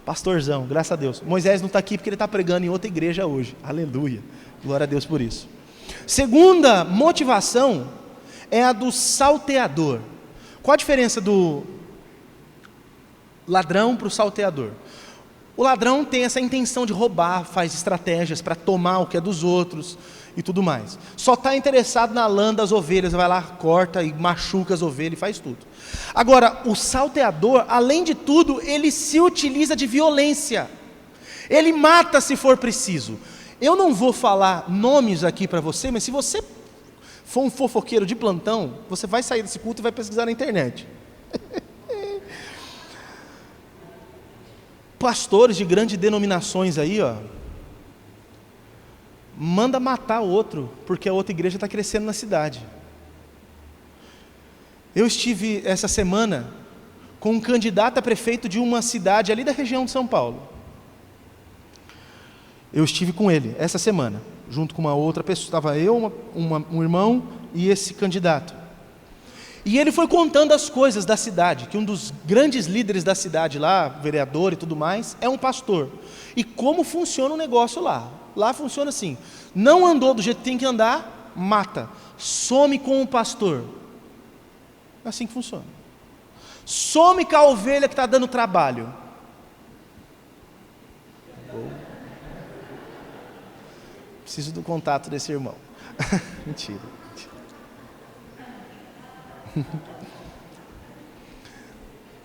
pastorzão, graças a Deus, Moisés não está aqui porque ele está pregando em outra igreja hoje, aleluia, glória a Deus por isso. Segunda motivação é a do salteador. Qual a diferença do ladrão para o salteador? O ladrão tem essa intenção de roubar, faz estratégias para tomar o que é dos outros e tudo mais. Só está interessado na lã das ovelhas, vai lá, corta e machuca as ovelhas e faz tudo. Agora, o salteador, além de tudo, ele se utiliza de violência. Ele mata se for preciso. Eu não vou falar nomes aqui para você, mas se você for um fofoqueiro de plantão, você vai sair desse culto e vai pesquisar na internet. Pastores de grandes denominações aí, ó, manda matar outro, porque a outra igreja está crescendo na cidade. Eu estive essa semana com um candidato a prefeito de uma cidade ali da região de São Paulo. Eu estive com ele essa semana, junto com uma outra pessoa, estava eu, um irmão e esse candidato. E ele foi contando as coisas da cidade, que um dos grandes líderes da cidade lá, vereador e tudo mais, é um pastor. E como funciona o negócio lá? Lá funciona assim: não andou do jeito que tem que andar, mata. Some com o pastor. É assim que funciona. Some com a ovelha que está dando trabalho. Preciso do contato desse irmão. Mentira.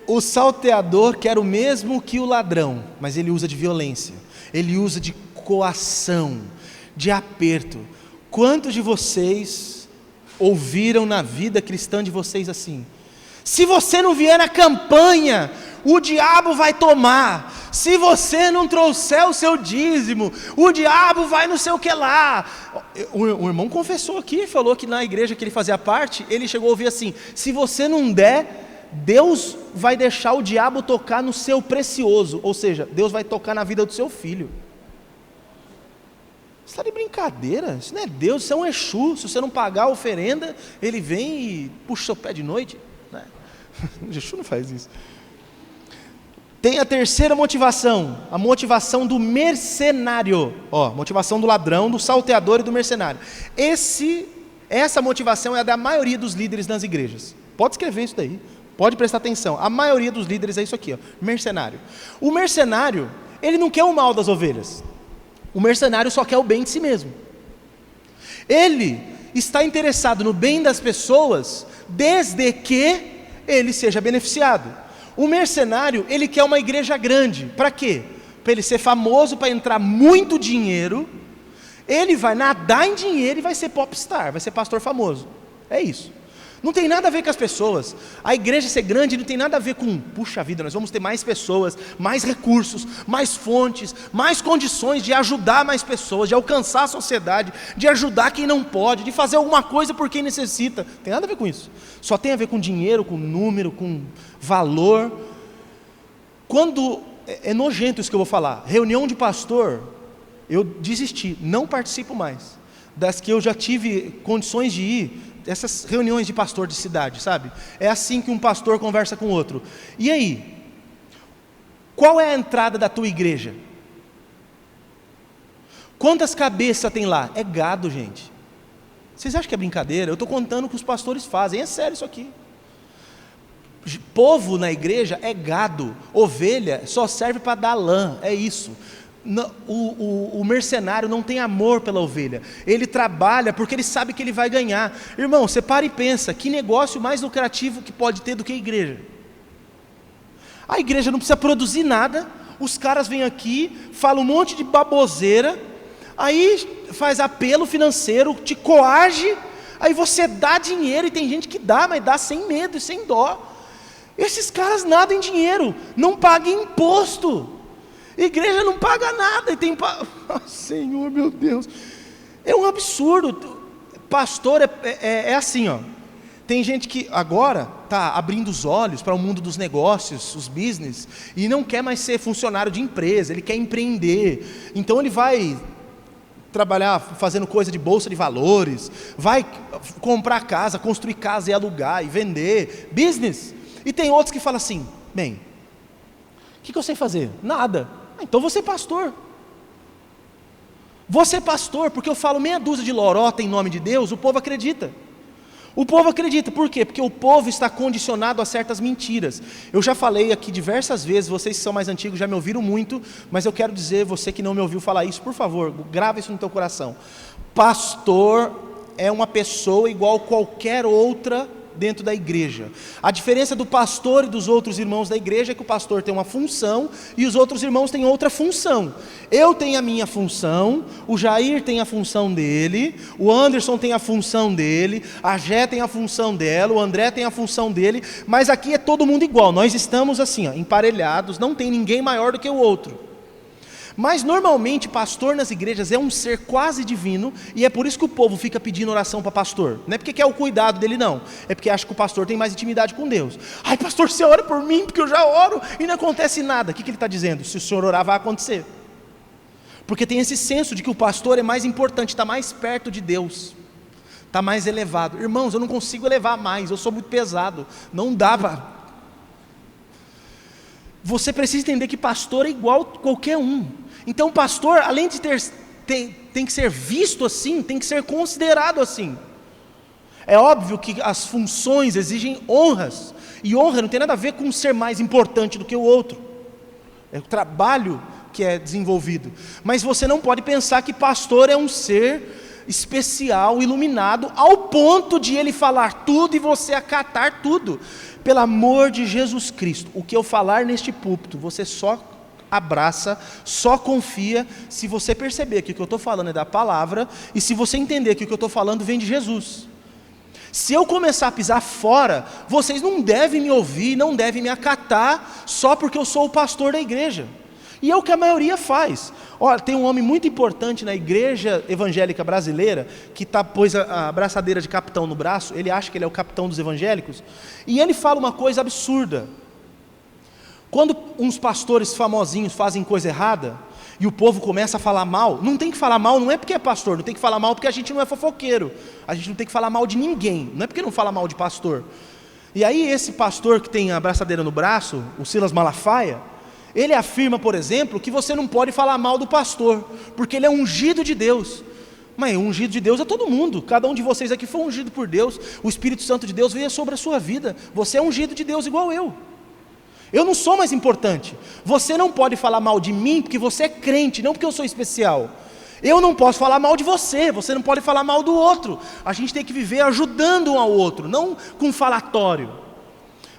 O salteador quer o mesmo que o ladrão, mas ele usa de violência, ele usa de coação, de aperto. Quantos de vocês ouviram na vida cristã de vocês assim? Se você não vier na campanha, o diabo vai tomar. Se você não trouxer o seu dízimo, o diabo vai não sei o que lá. O irmão confessou aqui, falou que na igreja que ele fazia parte, ele chegou a ouvir assim: se você não der, Deus vai deixar o diabo tocar no seu precioso, ou seja, Deus vai tocar na vida do seu filho. Você está de brincadeira? Isso não é Deus, isso é um Exu. Se você não pagar a oferenda, ele vem e puxa seu pé de noite, né? O Exu não faz isso. Tem a terceira motivação, a motivação do mercenário. Motivação do ladrão, do salteador e do mercenário. Essa motivação é a da maioria dos líderes nas igrejas. Pode escrever isso daí, pode prestar atenção. A maioria dos líderes é isso aqui, mercenário. O mercenário, ele não quer o mal das ovelhas. O mercenário só quer o bem de si mesmo. Ele está interessado no bem das pessoas, desde que ele seja beneficiado. O mercenário, ele quer uma igreja grande. Para quê? Para ele ser famoso, para entrar muito dinheiro. Ele vai nadar em dinheiro e vai ser popstar, vai ser pastor famoso. É isso. Não tem nada a ver com as pessoas. A igreja ser grande não tem nada a ver com, puxa vida, nós vamos ter mais pessoas, mais recursos, mais fontes, mais condições de ajudar mais pessoas, de alcançar a sociedade, de ajudar quem não pode, de fazer alguma coisa por quem necessita. Não tem nada a ver com isso. Só tem a ver com dinheiro, com número, com valor. Quando é nojento isso que eu vou falar, reunião de pastor, eu desisti, não participo mais. Das que eu já tive condições de ir, essas reuniões de pastor de cidade, sabe? É assim que um pastor conversa com outro. E aí? Qual é a entrada da tua igreja? Quantas cabeças tem lá? É gado, gente. Vocês acham que é brincadeira? Eu estou contando o que os pastores fazem, é sério isso aqui. Povo na igreja é gado, ovelha só serve para dar lã, é isso. O mercenário não tem amor pela ovelha, ele trabalha porque ele sabe que ele vai ganhar. Irmão, você para e pensa, que negócio mais lucrativo que pode ter do que a igreja? A igreja não precisa produzir nada, os caras vêm aqui, falam um monte de baboseira, aí faz apelo financeiro, te coage, aí você dá dinheiro, e tem gente que dá, mas dá sem medo e sem dó. Esses caras nadam em dinheiro, não pagam imposto. Igreja não paga nada e tem Senhor, meu Deus, é um absurdo. Pastor é assim, tem gente que agora está abrindo os olhos para o mundo dos negócios, os business, e não quer mais ser funcionário de empresa, ele quer empreender. Então ele vai trabalhar fazendo coisa de bolsa de valores, vai comprar casa, construir casa e alugar e vender, business. E tem outros que falam assim: bem, o que eu sei fazer? Nada. Então você é pastor. Você é pastor, porque eu falo meia dúzia de lorota em nome de Deus, o povo acredita. O povo acredita, por quê? Porque o povo está condicionado a certas mentiras. Eu já falei aqui diversas vezes, vocês que são mais antigos já me ouviram muito, mas eu quero dizer, você que não me ouviu falar isso, por favor, grava isso no teu coração. Pastor é uma pessoa igual qualquer outra dentro da igreja. A diferença do pastor e dos outros irmãos da igreja é que o pastor tem uma função e os outros irmãos têm outra função. Eu tenho a minha função, o Jair tem a função dele, o Anderson tem a função dele, a Gé tem a função dela, o André tem a função dele, mas aqui é todo mundo igual, nós estamos assim, emparelhados, não tem ninguém maior do que o outro. Mas normalmente pastor nas igrejas é um ser quase divino, e é por isso que o povo fica pedindo oração para pastor. Não é porque quer o cuidado dele, não. É porque acha que o pastor tem mais intimidade com Deus. Ai, pastor, você ora por mim, porque eu já oro e não acontece nada. O que ele está dizendo? Se o senhor orar, vai acontecer. Porque tem esse senso de que o pastor é mais importante, está mais perto de Deus, está mais elevado. Irmãos, eu não consigo elevar mais, eu sou muito pesado, não dá para... Você precisa entender que pastor é igual a qualquer um. Então pastor, além de tem que ser visto assim, tem que ser considerado assim. É óbvio que as funções exigem honras, e honra não tem nada a ver com ser mais importante do que o outro. É o trabalho que é desenvolvido. Mas você não pode pensar que pastor é um ser especial, iluminado, ao ponto de ele falar tudo e você acatar tudo. Pelo amor de Jesus Cristo, o que eu falar neste púlpito, você só abraça, só confia, se você perceber que o que eu estou falando é da palavra, e se você entender que o que eu estou falando vem de Jesus. Se eu começar a pisar fora, vocês não devem me ouvir, não devem me acatar, só porque eu sou o pastor da igreja. E é o que a maioria faz. Olha, tem um homem muito importante na igreja evangélica brasileira, que pôs a abraçadeira de capitão no braço, ele acha que ele é o capitão dos evangélicos, e ele fala uma coisa absurda. Quando uns pastores famosinhos fazem coisa errada, e o povo começa a falar mal, não tem que falar mal, não é porque é pastor, não tem que falar mal porque a gente não é fofoqueiro, a gente não tem que falar mal de ninguém, não é porque não fala mal de pastor. E aí esse pastor que tem a abraçadeira no braço, o Silas Malafaia, ele afirma, por exemplo, que você não pode falar mal do pastor, porque ele é ungido de Deus. Mas ungido de Deus é todo mundo, cada um de vocês aqui foi ungido por Deus, o Espírito Santo de Deus veio sobre a sua vida, você é ungido de Deus igual eu. Eu não sou mais importante. Você não pode falar mal de mim porque você é crente, não porque eu sou especial. Eu não posso falar mal de você, você não pode falar mal do outro. A gente tem que viver ajudando um ao outro, não com falatório.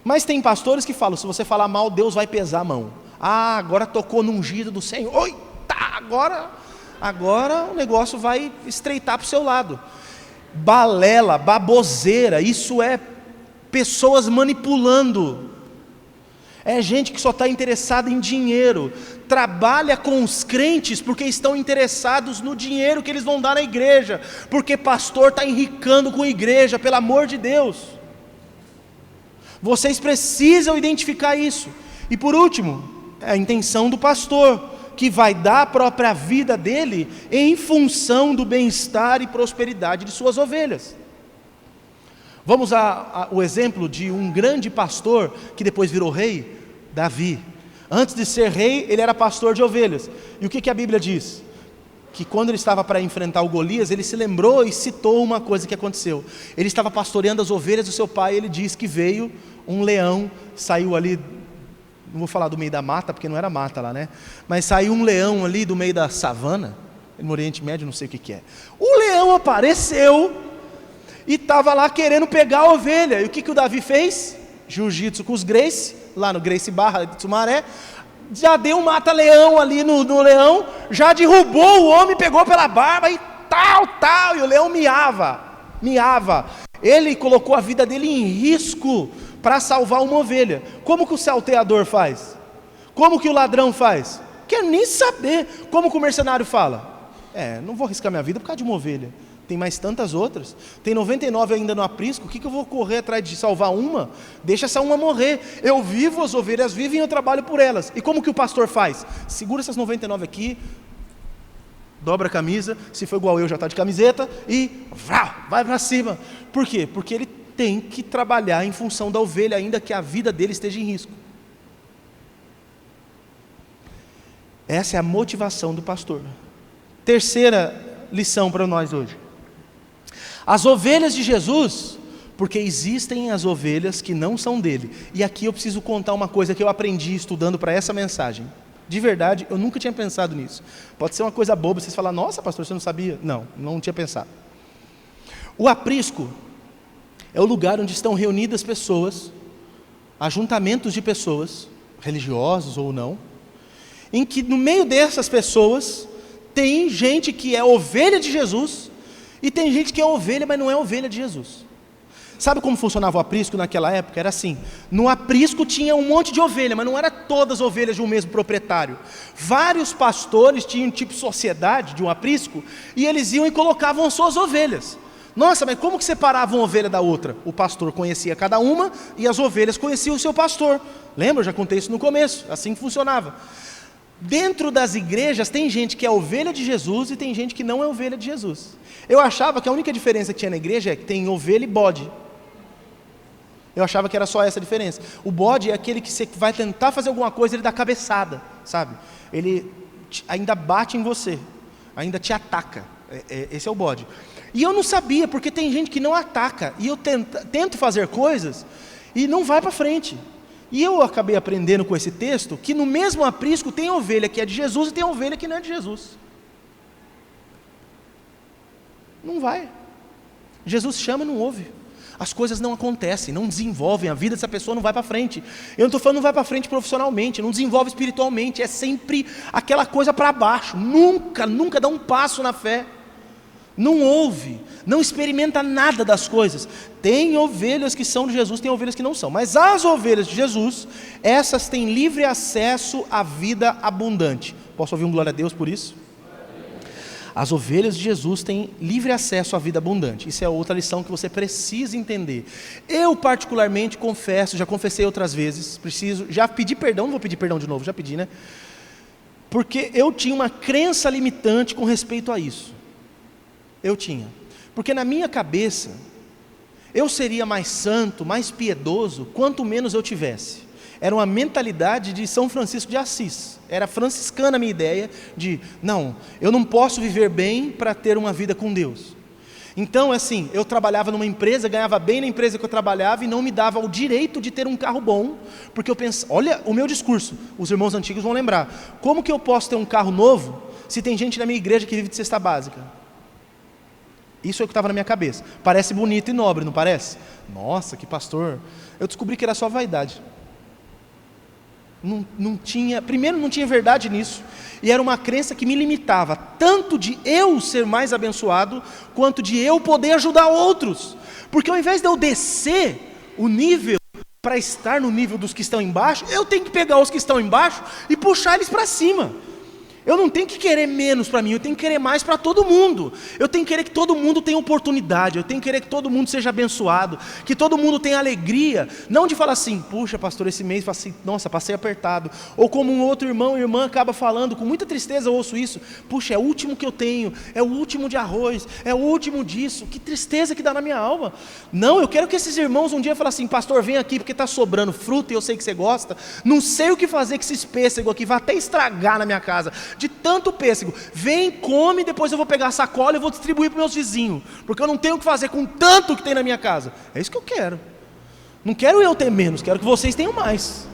Mas tem pastores que falam, se você falar mal, Deus vai pesar a mão. Ah, agora tocou no ungido do Senhor. Oi, tá, agora o negócio vai estreitar para o seu lado. Balela, baboseira, isso é pessoas manipulando. É gente que só está interessada em dinheiro, trabalha com os crentes porque estão interessados no dinheiro que eles vão dar na igreja, porque pastor está enricando com a igreja, pelo amor de Deus. Vocês precisam identificar isso. E por último, é a intenção do pastor, que vai dar a própria vida dele em função do bem-estar e prosperidade de suas ovelhas. Vamos ao exemplo de um grande pastor que depois virou rei, Davi. Antes de ser rei, ele era pastor de ovelhas. E o que a Bíblia diz? Que quando ele estava para enfrentar o Golias, ele se lembrou e citou uma coisa que aconteceu. Ele estava pastoreando as ovelhas do seu pai, e ele diz que veio um leão, saiu ali, não vou falar do meio da mata, porque não era mata lá, né? Mas saiu um leão ali do meio da savana, no Oriente Médio, não sei o que é. O leão apareceu e estava lá querendo pegar a ovelha. E o que o Davi fez? Jiu-jitsu com os Gracie, lá no Gracie Barra de Sumaré, já deu um mata-leão ali no leão, já derrubou o homem, pegou pela barba e tal, e o leão miava. Ele colocou a vida dele em risco para salvar uma ovelha. Como que o salteador faz? Como que o ladrão faz? Quer nem saber. Como que o mercenário fala? Não vou arriscar minha vida por causa de uma ovelha. Tem mais tantas outras, tem 99 ainda no aprisco, o que eu vou correr atrás de salvar uma? Deixa essa uma morrer, eu vivo, as ovelhas vivem, eu trabalho por elas. E como que o pastor faz? Segura essas 99 aqui, dobra a camisa, se for igual eu já está de camiseta, e vai para cima. Por quê? Porque ele tem que trabalhar em função da ovelha, ainda que a vida dele esteja em risco. Essa é a motivação do pastor. Terceira lição para nós hoje. As ovelhas de Jesus, porque existem as ovelhas que não são dele. E aqui eu preciso contar uma coisa que eu aprendi estudando para essa mensagem. De verdade, eu nunca tinha pensado nisso. Pode ser uma coisa boba, vocês falam, nossa pastor, você não sabia? Não tinha pensado. O aprisco é o lugar onde estão reunidas pessoas, ajuntamentos de pessoas, religiosos ou não, em que no meio dessas pessoas tem gente que é ovelha de Jesus e tem gente que é ovelha, mas não é ovelha de Jesus. Sabe como funcionava o aprisco naquela época? Era assim, no aprisco tinha um monte de ovelha, mas não era todas ovelhas de um mesmo proprietário. Vários pastores tinham tipo sociedade de um aprisco, e eles iam e colocavam as suas ovelhas. Nossa, mas como que separavam uma ovelha da outra? O pastor conhecia cada uma, e as ovelhas conheciam o seu pastor. Lembra? Eu já contei isso no começo, assim que funcionava. Dentro das igrejas tem gente que é ovelha de Jesus e tem gente que não é ovelha de Jesus. Eu achava que a única diferença que tinha na igreja é que tem ovelha e bode. Eu achava que era só essa a diferença. O bode é aquele que você vai tentar fazer alguma coisa, ele dá cabeçada, sabe? Ele ainda bate em você, ainda te ataca. Esse é o bode. E eu não sabia, porque tem gente que não ataca, e eu tento fazer coisas e não vai para frente. E eu acabei aprendendo com esse texto que no mesmo aprisco tem ovelha que é de Jesus e tem ovelha que não é de Jesus. Não vai. Jesus chama e não ouve. As coisas não acontecem, não desenvolvem, a vida dessa pessoa não vai para frente. Eu não estou falando não vai para frente profissionalmente, não desenvolve espiritualmente, é sempre aquela coisa para baixo, nunca dá um passo na fé. Não ouve, não experimenta nada das coisas. Tem ovelhas que são de Jesus, tem ovelhas que não são. Mas as ovelhas de Jesus, essas têm livre acesso à vida abundante. Posso ouvir um glória a Deus por isso? As ovelhas de Jesus têm livre acesso à vida abundante. Isso é outra lição que você precisa entender. Eu particularmente confesso, já confessei outras vezes, já pedi perdão, não vou pedir perdão de novo, já pedi, né? Porque eu tinha uma crença limitante com respeito a isso. Eu tinha. Porque na minha cabeça, eu seria mais santo, mais piedoso, quanto menos eu tivesse. Era uma mentalidade de São Francisco de Assis. Era franciscana a minha ideia de, não, eu não posso viver bem para ter uma vida com Deus. Então, assim, eu trabalhava numa empresa, ganhava bem na empresa que eu trabalhava e não me dava o direito de ter um carro bom, porque eu pensava, olha o meu discurso, os irmãos antigos vão lembrar, como que eu posso ter um carro novo se tem gente na minha igreja que vive de cesta básica? Isso é o que estava na minha cabeça. Parece bonito e nobre, não parece? Nossa, que pastor. Eu descobri que era só vaidade. Primeiro não tinha verdade nisso, e era uma crença que me limitava, tanto de eu ser mais abençoado, quanto de eu poder ajudar outros, porque ao invés de eu descer o nível, para estar no nível dos que estão embaixo, eu tenho que pegar os que estão embaixo, e puxar eles para cima. Eu não tenho que querer menos para mim, eu tenho que querer mais para todo mundo. Eu tenho que querer que todo mundo tenha oportunidade, eu tenho que querer que todo mundo seja abençoado, que todo mundo tenha alegria. Não de falar assim, puxa pastor, esse mês assim, nossa, passei apertado. Ou como um outro irmão ou irmã acaba falando, com muita tristeza eu ouço isso, puxa, é o último que eu tenho, é o último de arroz, é o último disso, que tristeza que dá na minha alma. Não, eu quero que esses irmãos um dia falem assim, pastor, vem aqui porque está sobrando fruta e eu sei que você gosta, não sei o que fazer com esses pêssegos aqui, vai até estragar na minha casa, de tanto pêssego, vem, come, depois eu vou pegar a sacola e vou distribuir para os meus vizinhos, porque eu não tenho o que fazer com tanto que tem na minha casa. É isso que eu quero. Não quero eu ter menos, quero que vocês tenham mais.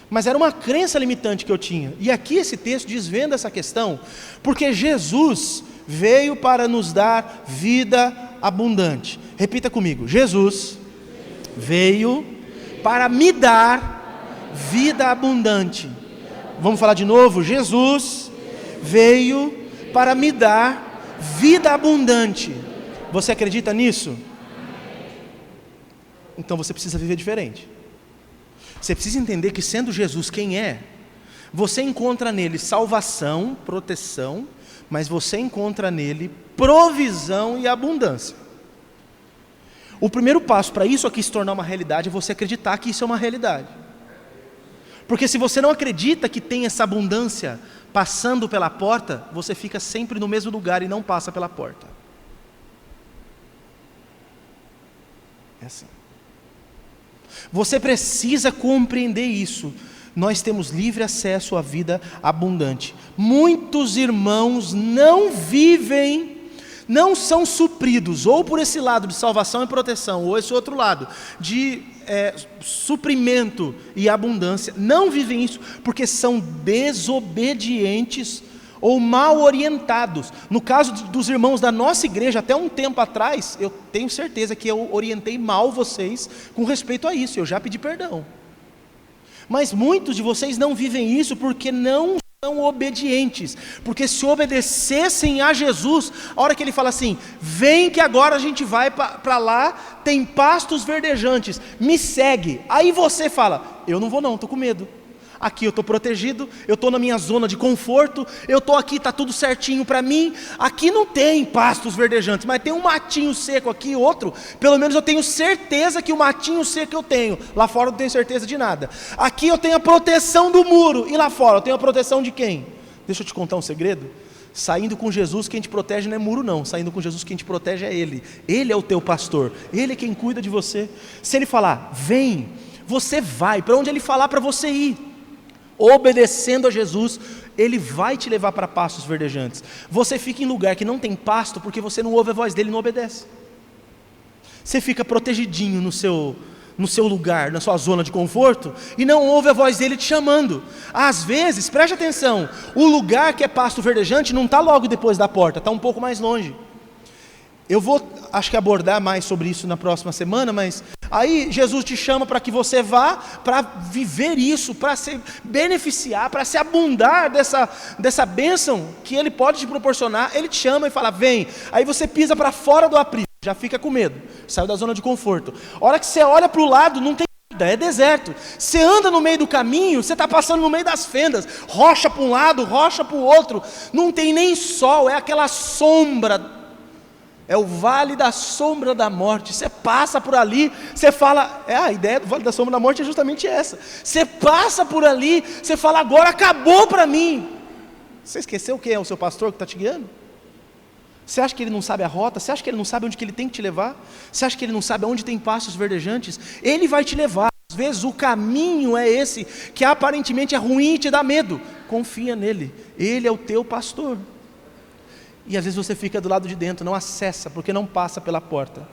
Mas era uma crença limitante que eu tinha, e aqui esse texto desvenda essa questão, porque Jesus veio para nos dar vida abundante. Repita comigo, Jesus veio para me dar vida abundante. Vamos falar de novo? Jesus veio para me dar vida abundante. Você acredita nisso? Então você precisa viver diferente. Você precisa entender que, sendo Jesus quem é, você encontra nele salvação, proteção, mas você encontra nele provisão e abundância. O primeiro passo para isso aqui se tornar uma realidade é você acreditar que isso é uma realidade. Porque se você não acredita que tem essa abundância passando pela porta, você fica sempre no mesmo lugar e não passa pela porta. É assim. Você precisa compreender isso. Nós temos livre acesso à vida abundante. Muitos irmãos não vivem, não são supridos, ou por esse lado de salvação e proteção, ou esse outro lado de suprimento e abundância, não vivem isso porque são desobedientes ou mal orientados. No caso dos irmãos da nossa igreja, até um tempo atrás, eu tenho certeza que eu orientei mal vocês com respeito a isso, eu já pedi perdão. Mas muitos de vocês não vivem isso porque não são obedientes, porque se obedecessem a Jesus, a hora que ele fala assim, vem que agora a gente vai para lá, tem pastos verdejantes, me segue, aí você fala, eu não vou não, estou com medo, aqui eu estou protegido, eu estou na minha zona de conforto, eu estou aqui, está tudo certinho para mim, aqui não tem pastos verdejantes, mas tem um matinho seco aqui, outro, pelo menos eu tenho certeza que o matinho seco eu tenho, lá fora eu não tenho certeza de nada, aqui eu tenho a proteção do muro, e lá fora eu tenho a proteção de quem? Deixa eu te contar um segredo, saindo com Jesus quem te protege não é muro não, saindo com Jesus quem te protege é Ele é o teu pastor, Ele é quem cuida de você, se Ele falar, vem, você vai, para onde Ele falar para você ir, obedecendo a Jesus, Ele vai te levar para pastos verdejantes. Você fica em lugar que não tem pasto, porque você não ouve a voz dEle e não obedece. Você fica protegidinho no seu lugar, na sua zona de conforto, e não ouve a voz dEle te chamando. Às vezes, preste atenção, o lugar que é pasto verdejante não está logo depois da porta, está um pouco mais longe. Eu vou, acho que abordar mais sobre isso na próxima semana, mas aí Jesus te chama para que você vá, para viver isso, para se beneficiar, para se abundar dessa bênção que Ele pode te proporcionar. Ele te chama e fala, vem, aí você pisa para fora do aprisco, já fica com medo, saiu da zona de conforto. A hora que você olha para o lado, não tem nada, é deserto. Você anda no meio do caminho, você está passando no meio das fendas, rocha para um lado, rocha para o outro, não tem nem sol, é aquela sombra, é o vale da sombra da morte. Você passa por ali, você fala, a ideia do vale da sombra da morte é justamente essa, você passa por ali, você fala, agora acabou para mim. Você esqueceu quem é o seu pastor que está te guiando? Você acha que ele não sabe a rota? Você acha que ele não sabe onde que ele tem que te levar? Você acha que ele não sabe onde tem pastos verdejantes? Ele vai te levar. Às vezes o caminho é esse, que aparentemente é ruim e te dá medo. Confia nele, Ele é o teu pastor. E às vezes você fica do lado de dentro, não acessa, porque não passa pela porta.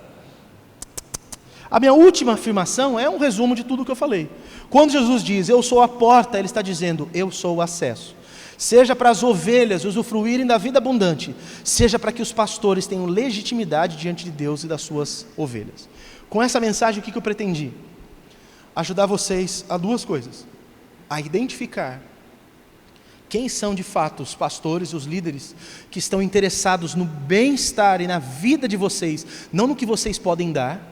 A minha última afirmação é um resumo de tudo o que eu falei. Quando Jesus diz, eu sou a porta, Ele está dizendo, eu sou o acesso. Seja para as ovelhas usufruírem da vida abundante, seja para que os pastores tenham legitimidade diante de Deus e das suas ovelhas. Com essa mensagem, o que eu pretendi? Ajudar vocês a duas coisas. A identificar quem são de fato os pastores, os líderes, que estão interessados no bem-estar e na vida de vocês, não no que vocês podem dar,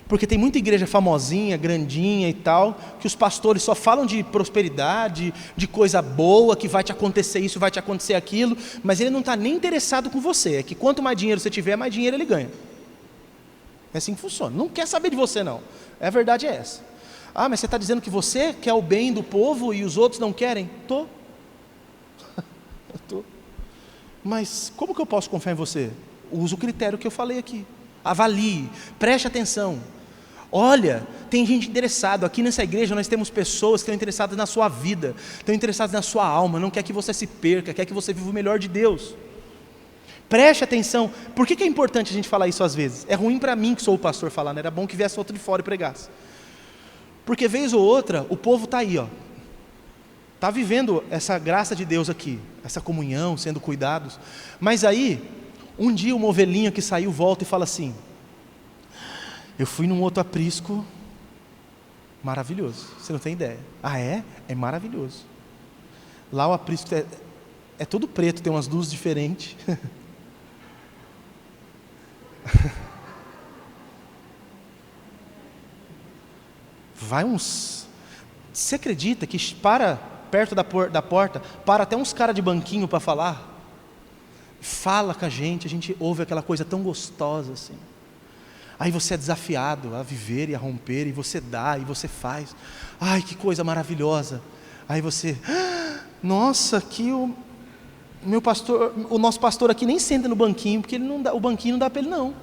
porque tem muita igreja famosinha, grandinha e tal, que os pastores só falam de prosperidade, de coisa boa, que vai te acontecer isso, vai te acontecer aquilo, mas ele não está nem interessado com você, é que quanto mais dinheiro você tiver, mais dinheiro ele ganha. É assim que funciona, não quer saber de você não, a verdade é essa. Ah, mas você está dizendo que você quer o bem do povo e os outros não querem? Estou. Mas como que eu posso confiar em você? Use o critério que eu falei aqui, avalie, preste atenção. Olha, tem gente interessada, aqui nessa igreja nós temos pessoas que estão interessadas na sua vida, estão interessadas na sua alma, não quer que você se perca, quer que você viva o melhor de Deus. Preste atenção. Por que é importante a gente falar isso às vezes? É ruim para mim que sou o pastor falar, era bom que viesse outro de fora e pregasse. Porque vez ou outra, o povo está aí, está vivendo essa graça de Deus aqui, essa comunhão, sendo cuidados, mas aí, um dia uma ovelhinha que saiu volta e fala assim, eu fui num outro aprisco, maravilhoso, você não tem ideia. Ah é? É maravilhoso. Lá o aprisco é todo preto, tem umas luzes diferentes. Vai uns... Você acredita que para perto da porta, para até uns caras de banquinho para falar? Fala com a gente ouve aquela coisa tão gostosa assim. Aí você é desafiado a viver e a romper, e você dá, e você faz. Ai, que coisa maravilhosa. Aí você, nossa, aqui o nosso pastor aqui nem senta no banquinho, porque ele não dá, o banquinho não dá para ele não.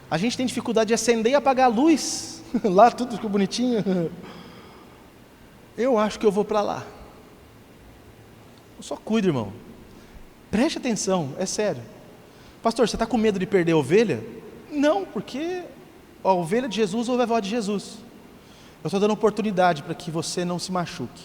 A gente tem dificuldade de acender e apagar a luz, lá tudo ficou bonitinho. Eu acho que eu vou para lá. Eu só cuido, irmão. Preste atenção, é sério. Pastor, você está com medo de perder a ovelha? Não, porque a ovelha de Jesus ouve a voz de Jesus. Eu estou dando oportunidade para que você não se machuque.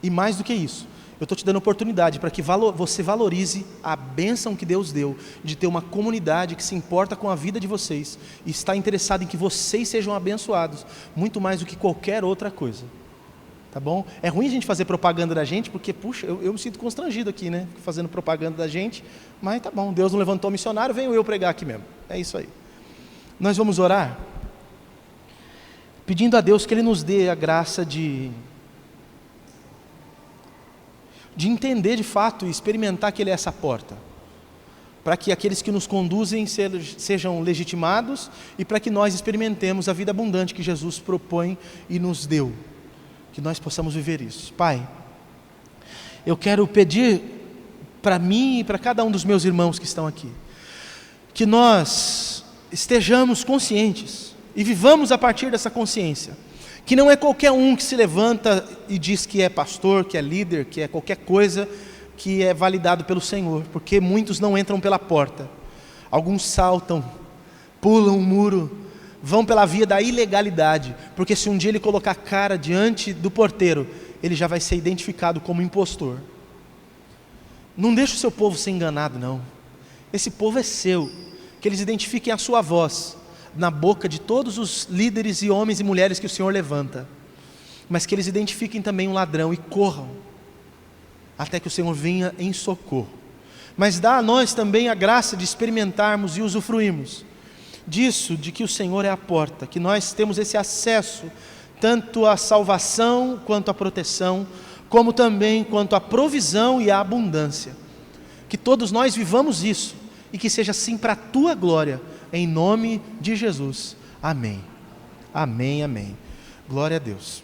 E mais do que isso, eu estou te dando oportunidade para que você valorize a bênção que Deus deu, de ter uma comunidade que se importa com a vida de vocês, e está interessado em que vocês sejam abençoados, muito mais do que qualquer outra coisa. Tá bom? É ruim a gente fazer propaganda da gente, porque, puxa, eu me sinto constrangido aqui, né? Fazendo propaganda da gente, mas tá bom, Deus não levantou o missionário, venho eu pregar aqui mesmo. É isso aí. Nós vamos orar, pedindo a Deus que Ele nos dê a graça de entender de fato e experimentar que Ele é essa porta, para que aqueles que nos conduzem sejam legitimados e para que nós experimentemos a vida abundante que Jesus propõe e nos deu, que nós possamos viver isso. Pai, eu quero pedir para mim e para cada um dos meus irmãos que estão aqui, que nós estejamos conscientes e vivamos a partir dessa consciência, que não é qualquer um que se levanta e diz que é pastor, que é líder, que é qualquer coisa que é validado pelo Senhor, porque muitos não entram pela porta, alguns saltam, pulam um muro, vão pela via da ilegalidade, porque se um dia ele colocar a cara diante do porteiro, ele já vai ser identificado como impostor. Não deixe o seu povo ser enganado, não. Esse povo é seu, que eles identifiquem a sua voz na boca de todos os líderes e homens e mulheres que o Senhor levanta, mas que eles identifiquem também um ladrão e corram, até que o Senhor venha em socorro. Mas dá a nós também a graça de experimentarmos e usufruirmos disso, de que o Senhor é a porta, que nós temos esse acesso, tanto à salvação, quanto à proteção, como também quanto à provisão e à abundância. Que todos nós vivamos isso, e que seja assim para a Tua glória, em nome de Jesus. Amém. Amém, amém. Glória a Deus.